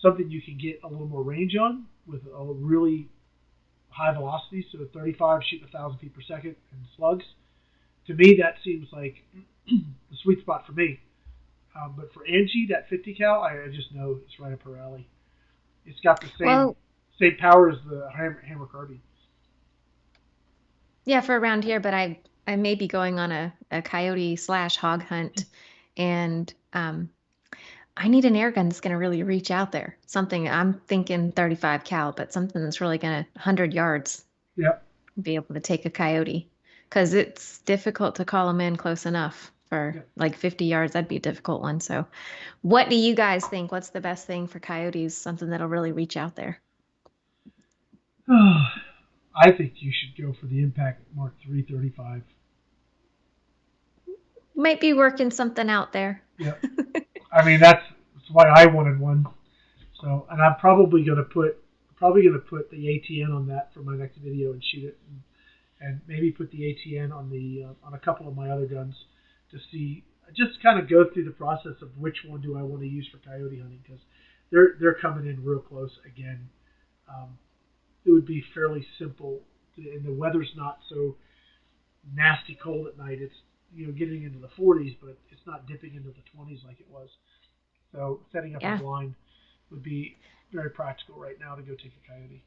something you can get a little more range on with a really high velocity. So 35 shooting 1,000 feet per second and slugs. To me, that seems like the sweet spot for me. But for Angie, that 50 cal, I just know it's right up her alley. It's got the same power as the hammer carbine. Yeah, for around here, but I may be going on a coyote/hog hunt, and I need an air gun that's going to really reach out there. Something I'm thinking 35 cal, but something that's really going to 100 yards. Yep. Be able to take a coyote, because it's difficult to call them in close enough for like 50 yards. That'd be a difficult one. So, what do you guys think? What's the best thing for coyotes? Something that'll really reach out there. I think you should go for the Impact Mark III 35. Might be working something out there. Yeah. I mean, that's why I wanted one. So, and I'm probably gonna put the ATN on that for my next video and shoot it, and maybe put the ATN on a couple of my other guns to see, just kind of go through the process of which one do I want to use for coyote hunting, because they're coming in real close again. It would be fairly simple, and the weather's not so nasty cold at night. It's getting into the 40s, but it's not dipping into the 20s like it was. So setting up a blind would be very practical right now to go take a coyote.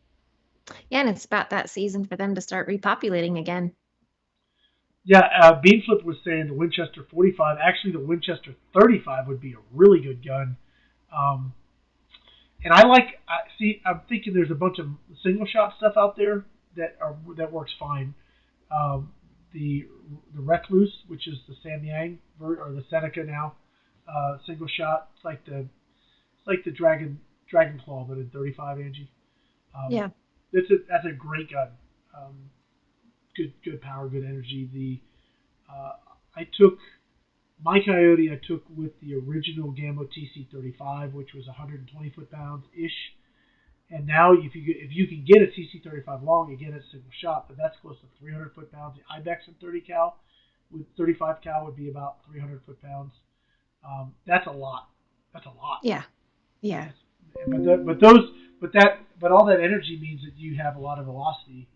Yeah, and it's about that season for them to start repopulating again. Yeah, Beanflip was saying the Winchester 45. Actually, the Winchester 35 would be a really good gun. And I'm thinking there's a bunch of single shot stuff out there that works fine. The Recluse, which is the Samyang or the Seneca now, single shot. It's like the Dragon Claw, but in 35, Angie. Yeah. That's a great gun. Good power, good energy. I took my coyote. I took with the original Gambo TC35, which was 120 foot-pounds ish. And now, if you can get a TC35 long, again it's single shot, but that's close to 300 foot-pounds. The Ibex in 30 cal with 35 cal would be about 300 foot-pounds. That's a lot. Yeah. Yeah. But all that energy means that you have a lot of velocity.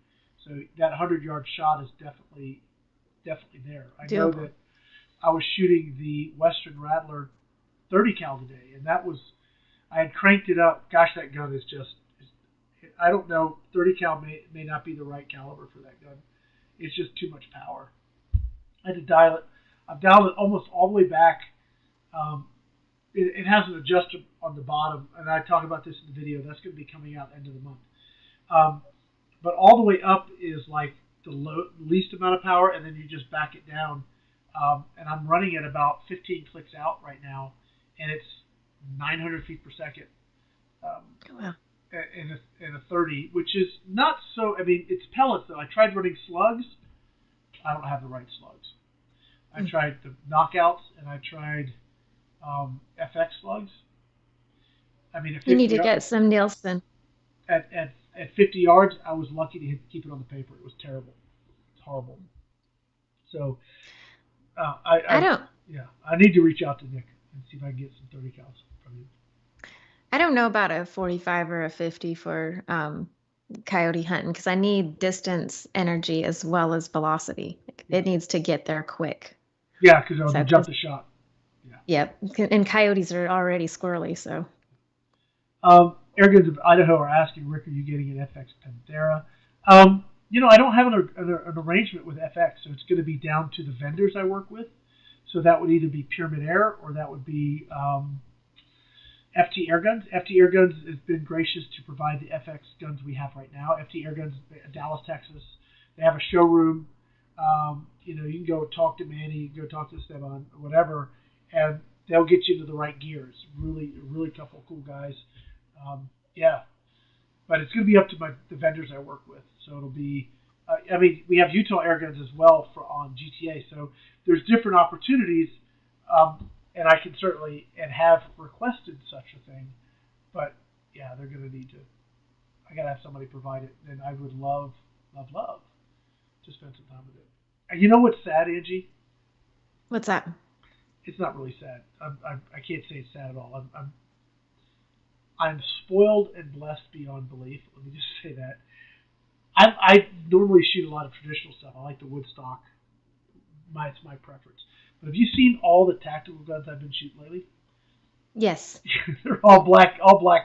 So that 100-yard shot is definitely there. I know that I was shooting the Western Rattler 30 cal today, and I had cranked it up. Gosh, that gun is I don't know, 30 cal may not be the right caliber for that gun. It's just too much power. I had to dial it. I've dialed it almost all the way back. It has an adjuster on the bottom, and I talk about this in the video. That's going to be coming out end of the month. But all the way up is like the least amount of power, and then you just back it down. And I'm running at about 15 clicks out right now, and it's 900 feet per second. Wow. In a 30, which is not so. I mean, it's pellets though. I tried running slugs. I don't have the right slugs. I tried the knockouts, and I tried FX slugs. I mean, you need to get some Nielsen. At 50 yards, I was lucky to keep it on the paper. It was terrible. It's horrible. So I don't. Yeah, I need to reach out to Nick and see if I can get some 30 cals from you. I don't know about a 45 or a 50 for coyote hunting, because I need distance, energy, as well as velocity. It needs to get there quick. Yeah, because it'll jump the shot. Yeah. Yep. And coyotes are already squirrely, so. Airguns of Idaho are asking, Rick, are you getting an FX Panthera? I don't have an arrangement with FX, so it's going to be down to the vendors I work with. So that would either be Pyramid Air or that would be FT Airguns. FT Airguns has been gracious to provide the FX guns we have right now. FT Airguns, Dallas, Texas. They have a showroom. You can go talk to Manny, you can go talk to Esteban, or whatever, and they'll get you into the right gears. Really couple of cool guys. Yeah. But it's going to be up to the vendors I work with. So it'll be, we have Utah Airguns as well on GTA. So there's different opportunities, and I can certainly and have requested such a thing. But yeah, they're going to need to. I got to have somebody provide it, and I would love to spend some time with it. And you know what's sad, Angie? What's that? It's not really sad. I can't say it's sad at all. I'm spoiled and blessed beyond belief. Let me just say that. I normally shoot a lot of traditional stuff. I like the wood stock. It's my preference. But have you seen all the tactical guns I've been shooting lately? Yes. They're all black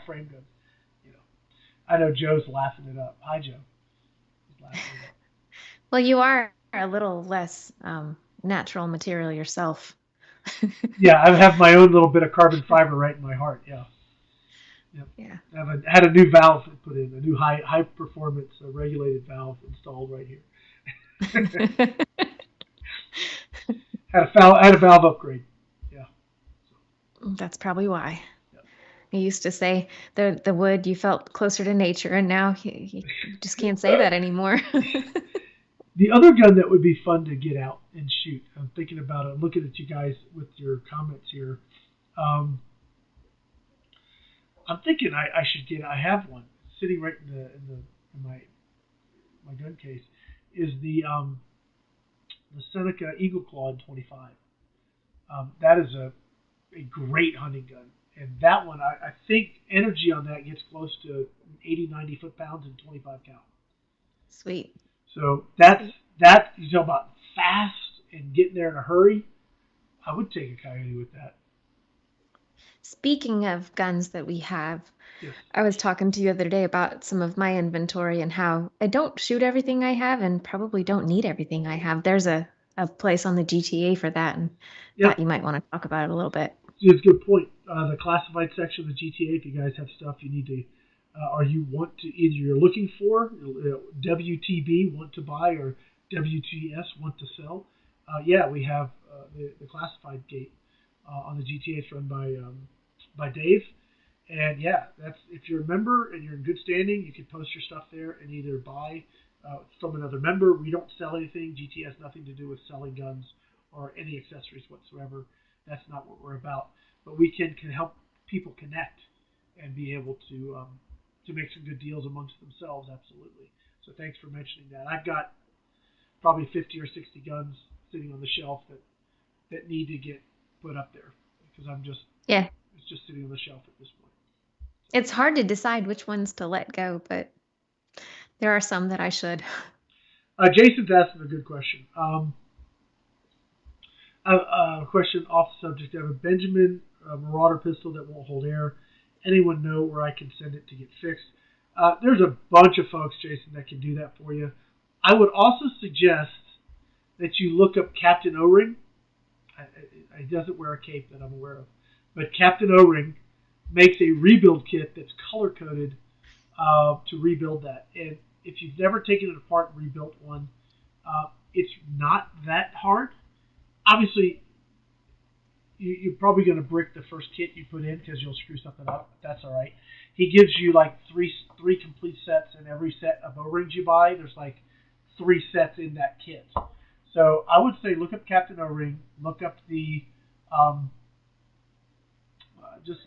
frame guns. I know Joe's laughing it up. Hi, Joe. He's laughing it up. Well, you are a little less natural material yourself. Yeah, I have my own little bit of carbon fiber right in my heart. Yeah. Yep. Yeah. I had a new valve put in, a new high performance regulated valve installed right here. had a valve upgrade. Yeah. That's probably why. Yep. You used to say the wood, you felt closer to nature, and now you just can't say that anymore. The other gun that would be fun to get out and shoot, I'm thinking about it, looking at you guys with your comments here. I'm thinking I should get. I have one sitting right in my gun case. Is the Seneca Eagle Claw in 25. That is a great hunting gun, and that one I think energy on that gets close to 80-90 foot-pounds and 25 cal. Sweet. So that you talk about fast and getting there in a hurry. I would take a Coyote with that. Speaking of guns that we have, yes. I was talking to you the other day about some of my inventory and how I don't shoot everything I have and probably don't need everything I have. There's a place on the GTA for that, and thought you might want to talk about it a little bit. It's a good point. The classified section of the GTA, if you guys have stuff you need to, or you want to, either you're looking for, WTB, want to buy, or WTS, want to sell. We have the classified gate on the GTA. It's run by Dave. And that's if you're a member and you're in good standing, you can post your stuff there and either buy from another member. We don't sell anything. GTA has nothing to do with selling guns or any accessories whatsoever. That's not what we're about. But we can help people connect and be able to make some good deals amongst themselves. Absolutely. So thanks for mentioning that. I've got probably 50 or 60 guns sitting on the shelf that need to get put up there because it's just sitting on the shelf at this point. It's hard to decide which ones to let go, but there are some that I should. Jason's asking a good question. A question off the subject. I have a Benjamin Marauder pistol that won't hold air. Anyone know where I can send it to get fixed? There's a bunch of folks, Jason, that can do that for you. I would also suggest that you look up Captain O-Ring. He doesn't wear a cape that I'm aware of. But Captain O-Ring makes a rebuild kit that's color-coded to rebuild that. And if you've never taken it apart and rebuilt one, it's not that hard. Obviously, you're probably going to brick the first kit you put in because you'll screw something up. But that's all right. He gives you like three complete sets, and every set of O-rings you buy, there's like 3 sets in that kit. So I would say look up Captain O-Ring, look up the just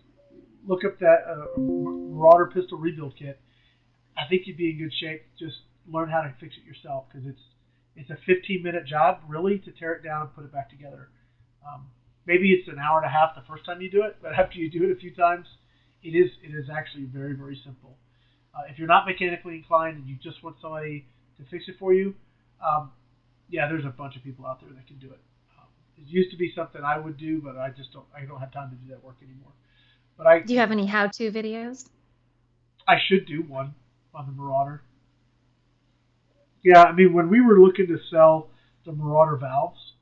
look up that Marauder pistol rebuild kit. I think you'd be in good shape. Just learn how to fix it yourself because it's a 15-minute job really to tear it down and put it back together. Maybe it's an hour and a half the first time you do it, but after you do it a few times, it is actually very, very simple. If you're not mechanically inclined and you just want somebody to fix it for you, there's a bunch of people out there that can do it. It used to be something I would do, but I don't have time to do that work anymore. But do you have any how-to videos? I should do one on the Marauder. Yeah, I mean, when we were looking to sell the Marauder valves,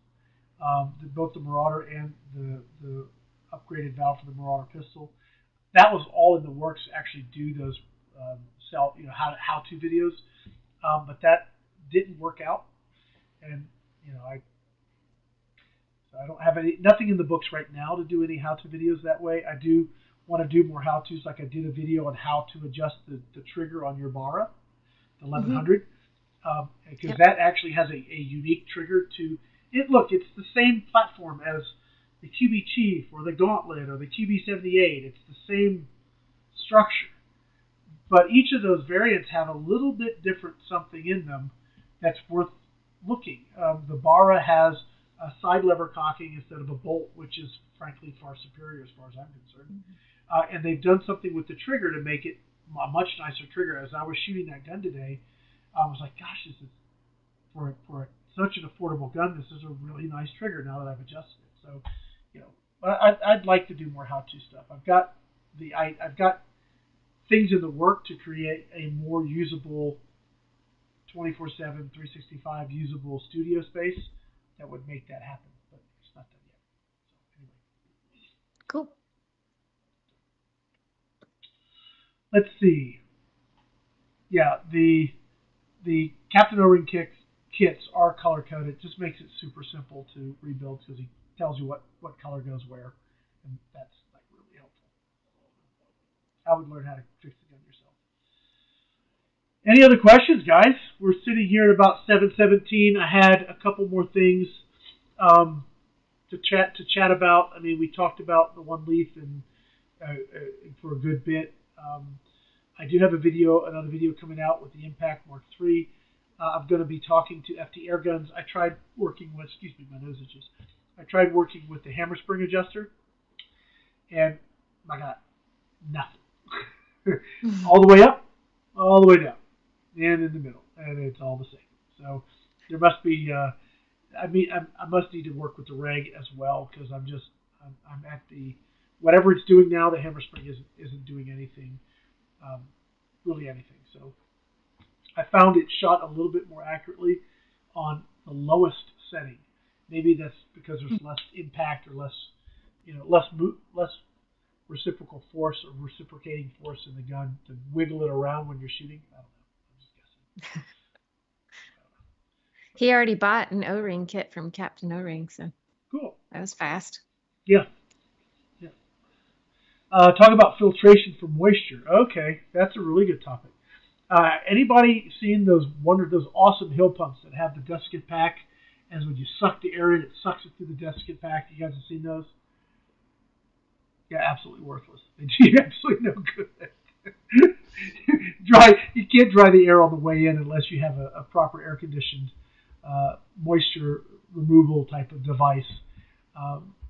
both the Marauder and the upgraded valve for the Marauder pistol, that was all in the works to actually do those sell how to videos, but that didn't work out, and I don't have nothing in the books right now to do any how to videos that way. I do want to do more how tos, like I did a video on how to adjust the trigger on your Barra, the 1100. Because that actually has a unique trigger to it. Look, it's the same platform as the QB Chief or the Gauntlet or the QB78. It's the same structure, but each of those variants have a little bit different something in them that's worth looking. The Barra has a side lever cocking instead of a bolt, which is frankly far superior as far as I'm concerned. And they've done something with the trigger to make it a much nicer trigger. As I was shooting that gun today, I was like, gosh, this is for such an affordable gun. This is a really nice trigger now that I've adjusted it. So, I'd like to do more how-to stuff. I've got things in the work to create a more usable 24/7, 365 usable studio space that would make that happen, but it's not done yet. So anyway, cool. Let's see. Yeah, the Captain O-Ring kits are color coded. It just makes it super simple to rebuild because he tells you what color goes where, and that's like really helpful. I would learn how to fix the gun yourself. Any other questions, guys? We're sitting here at about 7:17. I had a couple more things to chat about. I mean, we talked about the one leaf and for a good bit. I do have another video coming out with the Impact Mark III. I'm going to be talking to FT Airguns. I tried working with, excuse me, my nose itches. I tried working with the hammer spring adjuster, and I got nothing. All the way up, all the way down, and in the middle, and it's all the same. So there must be, I must need to work with the reg as well because I'm at the, whatever it's doing now, the hammer spring isn't doing anything. Really anything. So I found it shot a little bit more accurately on the lowest setting. Maybe that's because there's less impact or less reciprocal force or reciprocating force in the gun to wiggle it around when you're shooting. I don't know. I'm just guessing. He already bought an O-ring kit from Captain O-Ring, so cool. That was fast. Yeah. Talk about filtration for moisture. Okay, that's a really good topic. Anybody seen those awesome hill pumps that have the desiccant pack, and when you suck the air in, it sucks it through the desiccant pack? You guys have seen those? Yeah, absolutely worthless. They do absolutely no good. You can't dry the air on the way in unless you have a proper air-conditioned moisture removal type of device.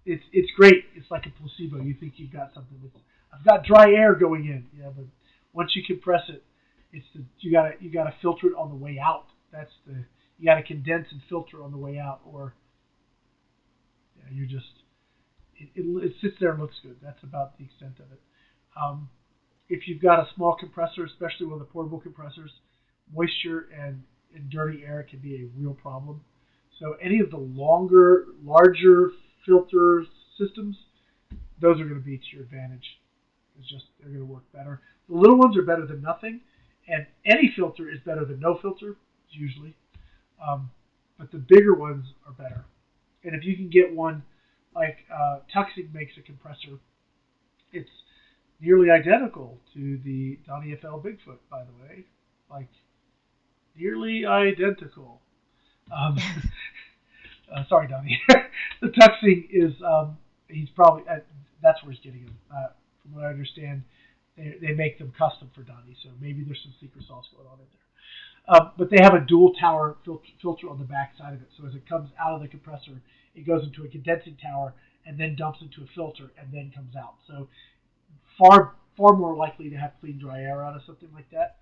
It's great. It's like a placebo. You think you've got something. I've got dry air going in. Yeah, but once you compress it, you gotta filter it on the way out. You gotta condense and filter on the way out, or you just it sits there and looks good. That's about the extent of it. If you've got a small compressor, especially one of the portable compressors, moisture and dirty air can be a real problem. So any of the larger filter systems, those are going to be to your advantage. They're going to work better. The little ones are better than nothing, and any filter is better than no filter, usually. But the bigger ones are better. And if you can get one, like Tuxing makes a compressor, it's nearly identical to the Donnie FL Bigfoot, by the way. Like, nearly identical. Sorry, Donnie. The Tuxing is, he's probably, that's where he's getting them. From what I understand, they make them custom for Donnie, so maybe there's some secret sauce going on in there. But they have a dual tower filter on the back side of it, so as it comes out of the compressor, it goes into a condensing tower and then dumps into a filter and then comes out. So far more likely to have clean, dry air out of something like that.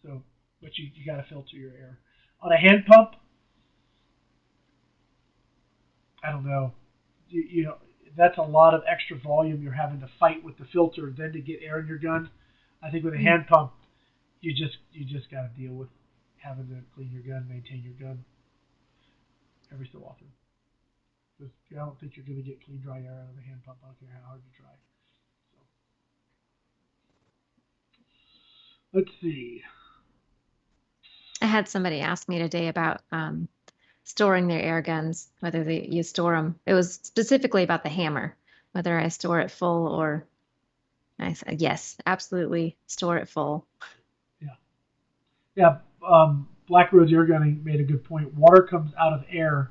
But you got to filter your air. On a hand pump, I don't know. That's a lot of extra volume you're having to fight with the filter then to get air in your gun. I think with a hand pump, you just got to deal with having to clean your gun, maintain your gun every so often. Because I don't think you're going to get clean, dry air out of a hand pump. I don't care how hard you try. So, let's see. I had somebody ask me today about storing their air guns, whether you store them. It was specifically about the hammer, whether I store it full or. I said yes, absolutely store it full. Yeah. Black Rose Air Gunning made a good point. Water comes out of air.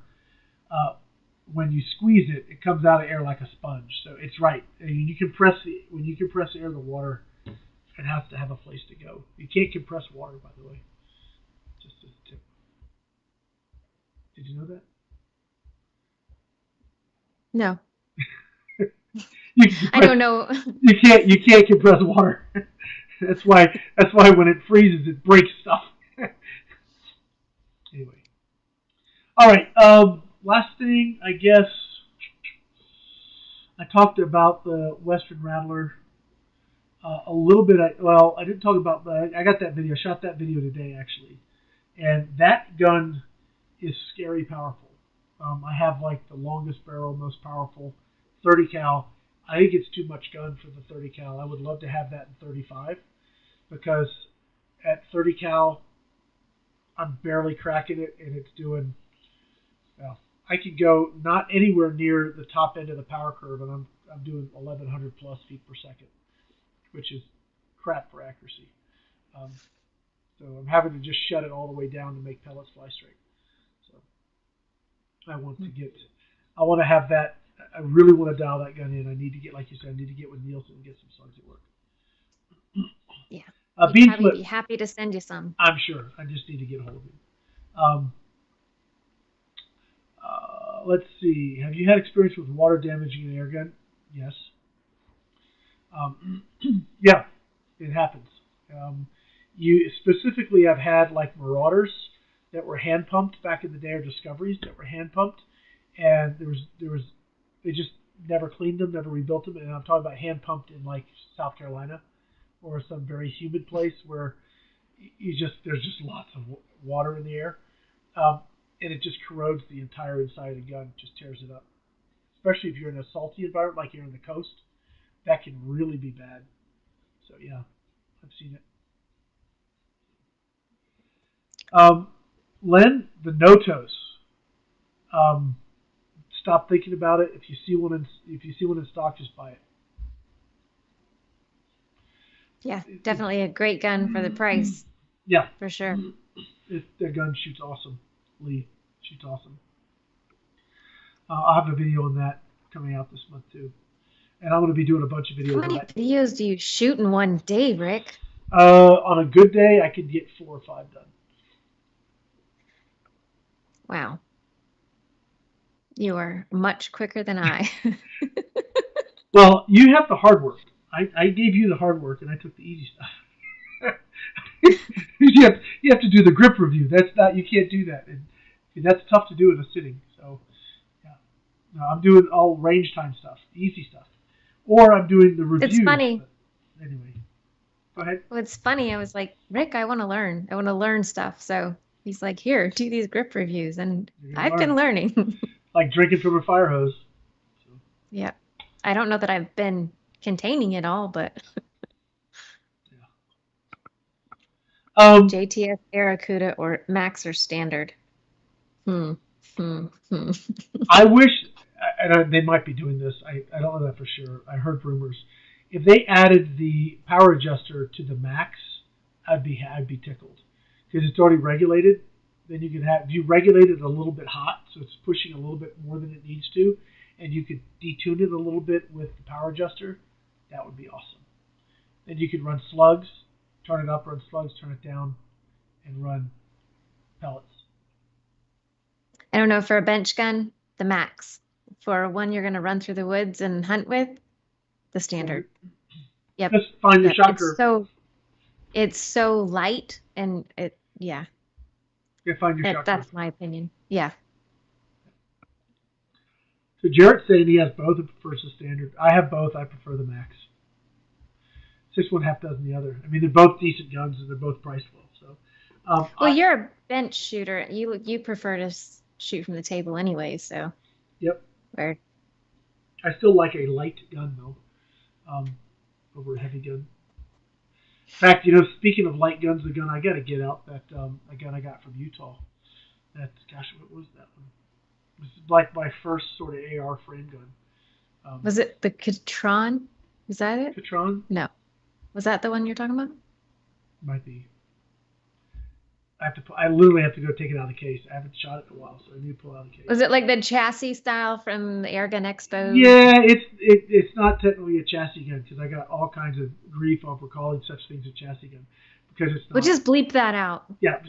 When you squeeze it, it comes out of air like a sponge. So it's right. When you compress air, the water, it has to have a place to go. You can't compress water, by the way. Just as a tip. Did you know that? No. I don't know. You can't compress water. That's why when it freezes, it breaks stuff. Anyway. All right. Last thing, I guess, I talked about the Western Rattler a little bit. I didn't talk about that. I got that video. I shot that video today, actually. And that gun is scary powerful. I have like the longest barrel, most powerful 30 cal. I think it's too much gun for the 30 cal. I would love to have that in 35 because at 30 cal, I'm barely cracking it and it's doing, well, I could go not anywhere near the top end of the power curve and I'm doing 1100 plus feet per second, which is crap for accuracy. So I'm having to just shut it all the way down to make pellets fly straight. So I want to have that. I really want to dial that gun in. I need to get, like you said, with Nielsen and get some slugs at work. Yeah. Bean I'd flip. Be happy to send you some. I'm sure. I just need to get a hold of him. Let's see. Have you had experience with water damaging an air gun? Yes. Yeah, it happens. You specifically have had like Marauders that were hand pumped back in the day, or Discoveries that were hand pumped, and they just never cleaned them, never rebuilt them, and I'm talking about hand pumped in like South Carolina or some very humid place where there's just lots of water in the air, and it just corrodes the entire inside of the gun, just tears it up. Especially if you're in a salty environment like you're in the coast, that can really be bad. So yeah, I've seen it. Len, the notos. Stop thinking about it. If you see one in stock, just buy it. Yeah, definitely a great gun for the price. Yeah, for sure. The gun shoots awesome. Lee shoots awesome. I'll have a video on that coming out this month too, and I'm going to be doing a bunch of videos. How many videos do you shoot in one day, Rick? On a good day, I could get 4 or 5 done. Wow. You are much quicker than I. Well, you have the hard work. I gave you the hard work, and I took the easy stuff. you have to do the grip review. You can't do that, and that's tough to do in a sitting. So, yeah, no, I'm doing all range time stuff, easy stuff, or I'm doing the review. It's funny. Anyway, go ahead. Well, it's funny. I was like, Rick, I want to learn. I want to learn stuff. So he's like, here, do these grip reviews, and I've been learning. Like drinking from a fire hose. So. Yeah, I don't know that I've been containing it all, but JTF, Barracuda, or Max or Standard. I wish, and they might be doing this. I don't know that for sure. I heard rumors. If they added the power adjuster to the Max, I'd be tickled because it's already regulated. Then you can have, if you regulate it a little bit hot, so it's pushing a little bit more than it needs to, and you could detune it a little bit with the power adjuster, that would be awesome. Then you could run slugs, turn it up, run slugs, turn it down, and run pellets. I don't know, for a bench gun, the Max. For one you're going to run through the woods and hunt with, the Standard. Yep. Just find your shot curve. It's so light, and yeah. You find your shot That's curve. my opinion. Yeah. So Jarrett's saying he has both and prefers the Standard. I have both. I prefer the Max. 6 one, half dozen the other. I mean, they're both decent guns and they're both priced well. So, Well, you're a bench shooter. You prefer to shoot from the table anyway, so. Yep. Where? I still like a light gun though, over a heavy gun. In fact, speaking of light guns, the gun I got to get out, that a gun I got from Utah. Gosh, what was that one? It was like my first sort of AR frame gun. Was it the Catron? Is that it? Catron? No. Was that the one you're talking about? Might be. I literally have to go take it out of the case. I haven't shot it in a while, so I need to pull it out of the case. Was it like the chassis style from the Airgun Expo? Yeah, it's not technically a chassis gun because I got all kinds of grief over calling such things a chassis gun because it's not. We'll just bleep that out. Yeah.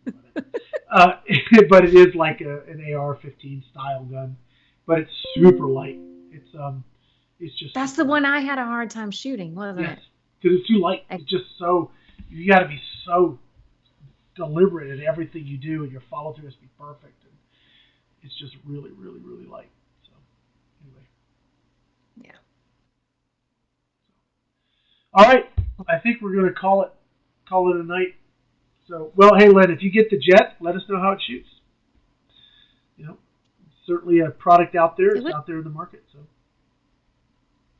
But it is like an AR-15 style gun, but it's super light. It's just. That's the one I had a hard time shooting, wasn't it? Yes, because it's too light. It's just so you got to be so deliberate in everything you do, and your follow through has to be perfect. And it's just really, really, really light. So anyway. Yeah. All right, I think we're gonna call it a night. So, well, hey, Len, if you get the Jet, let us know how it shoots. Certainly a product out there. It's out there in the market. So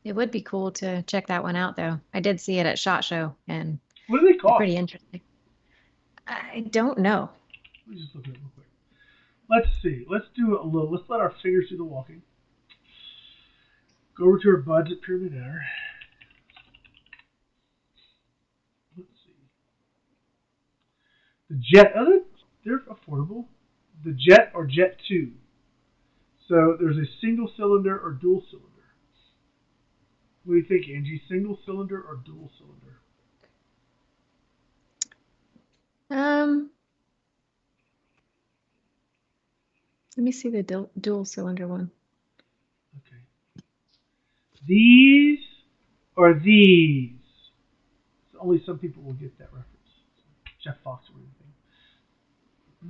it would be cool to check that one out, though. I did see it at SHOT Show, and what do they cost? Pretty interesting. I don't know. Let me just look at it real quick. Let's see. Let's do a little. Let's let our fingers do the walking. Go over to our buds at Pyramid Air. Let's see. The Jet. They're affordable. The Jet or Jet 2. So there's a single cylinder or dual cylinder. What do you think, Angie? Single cylinder or dual cylinder? Let me see the dual cylinder one. Okay. These or these? So only some people will get that reference. Jeff Fox or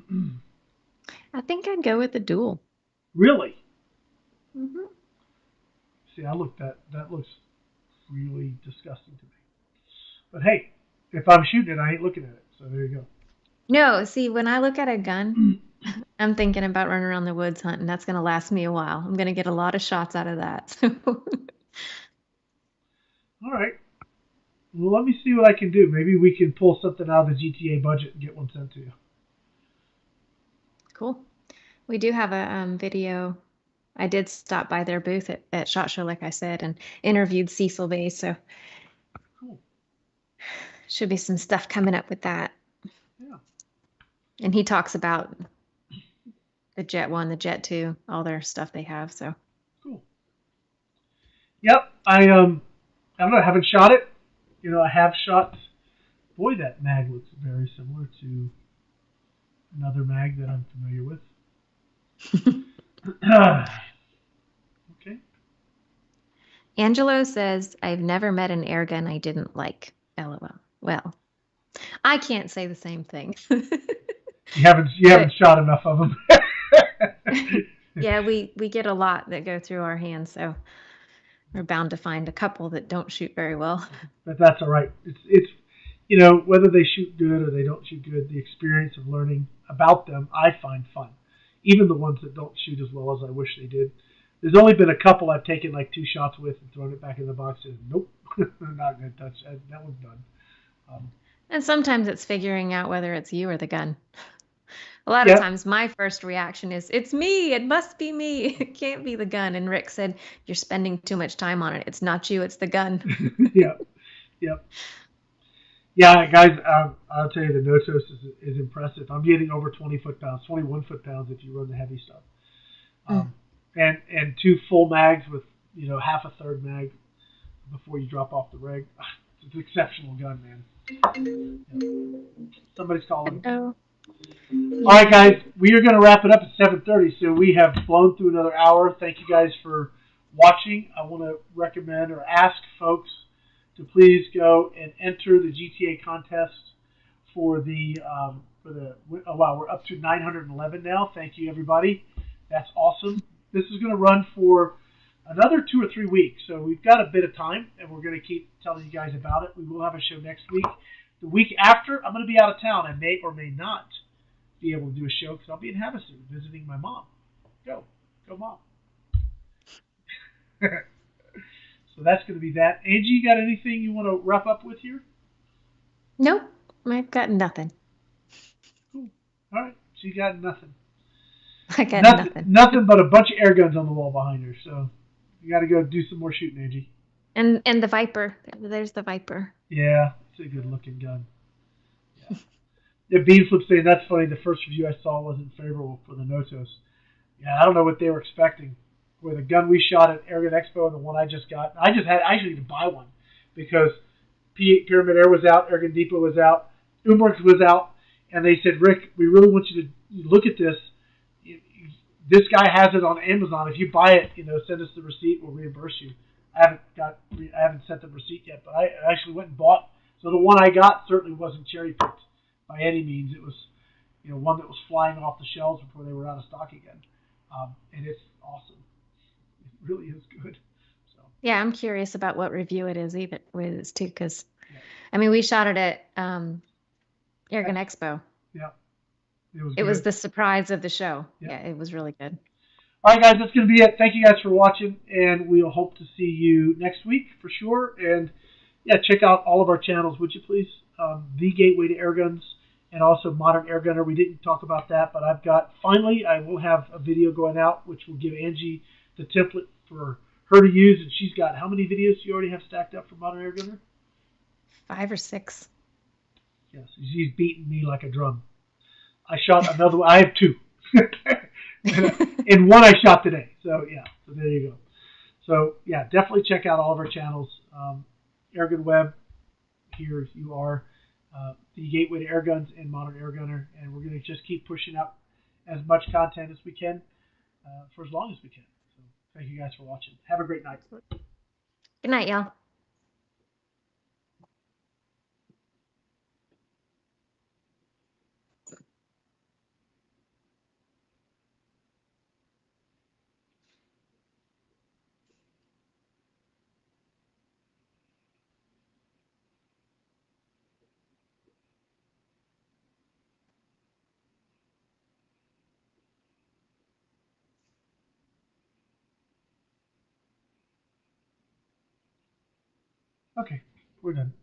anything. I think I'd go with the dual. Really? Mm-hmm. See, that looks really disgusting to me. But hey, if I'm shooting it, I ain't looking at it. So there you go. No, see, when I look at a gun, I'm thinking about running around the woods hunting. That's going to last me a while. I'm going to get a lot of shots out of that. All right. Well, let me see what I can do. Maybe we can pull something out of the GTA budget and get one sent to you. Cool. We do have a video. I did stop by their booth at SHOT Show, like I said, and interviewed Cecil Bay. So cool. Should be some stuff coming up with that. Yeah. And he talks about the Jet 1, the Jet 2, all their stuff they have. So cool. Yep. I don't know. I haven't shot it. I have shot. Boy, that mag looks very similar to another mag that I'm familiar with. Okay. Angelo says, I've never met an airgun I didn't like. LOL. Well, I can't say the same thing. You haven't shot enough of them. Yeah, we get a lot that go through our hands, so we're bound to find a couple that don't shoot very well. But that's all right. It's whether they shoot good or they don't shoot good, the experience of learning about them I find fun. Even the ones that don't shoot as well as I wish they did. There's only been a couple I've taken like 2 shots with and thrown it back in the box and nope, I'm not going to touch that. That one's done. And sometimes it's figuring out whether it's you or the gun. A lot of times my first reaction is, it's me. It must be me. It can't be the gun. And Rick said, you're spending too much time on it. It's not you. It's the gun. Yep. Yeah, guys, I'll tell you, the notos is impressive. I'm getting over 20 foot-pounds, 21 foot-pounds if you run the heavy stuff. And 2 full mags with, half a third mag before you drop off the rig. It's an exceptional gun, man. Yep. Somebody's calling. Oh. All right, guys, we are going to wrap it up at 7:30, so we have blown through another hour. Thank you guys for watching. I want to recommend or ask folks to please go and enter the GTA contest for wow, we're up to 911 now. Thank you, everybody. That's awesome. This is going to run for another 2 or 3 weeks. So we've got a bit of time, and we're going to keep telling you guys about it. We will have a show next week. The week after, I'm going to be out of town. I may or may not be able to do a show because I'll be in Havasu visiting my mom. Go, mom. So that's going to be that. Angie, you got anything you want to wrap up with here? Nope, I've got nothing. Cool. All right, so you got nothing. I got nothing. Nothing but a bunch of air guns on the wall behind her. So you got to go do some more shooting, Angie. And the Viper. There's the Viper. Yeah, it's a good looking gun. Yeah. The Beanflip saying that's funny. The first review I saw wasn't favorable for the Notos. Yeah, I don't know what they were expecting. Where the gun we shot at Airgun Expo and the one I just got, I actually had to buy one because Pyramid Air was out, Airgun Depot was out, umarex was out, and they said, Rick, we really want you to look at this. This guy has it on Amazon. If you buy it, send us the receipt. We'll reimburse you. I haven't sent the receipt yet, but I actually went and bought. So the one I got certainly wasn't cherry picked by any means. It was, one that was flying off the shelves before they were out of stock again, and it's awesome. It really is good. So yeah, I'm curious about what review it is too, because I mean we shot it at Airgun Expo. Yeah, it was the surprise of the show. Yeah, it was really good. All right, guys, that's going to be it. Thank you guys for watching, and we'll hope to see you next week for sure. And yeah, check out all of our channels, would you please? The Gateway to Airguns and also Modern Airgunner. We didn't talk about that, but I will have a video going out which will give Angie the template for her to use, and she's got how many videos do you already have stacked up for Modern Airgunner? 5 or 6. Yes, she's beating me like a drum. I shot another one. I have 2. And one I shot today. So yeah, so there you go. So yeah, definitely check out all of our channels. AirgunWeb, here you are. The Gateway to Airguns and Modern Airgunner, and we're going to just keep pushing out as much content as we can for as long as we can. So thank you guys for watching. Have a great night. Good night, y'all. Okay, we're done.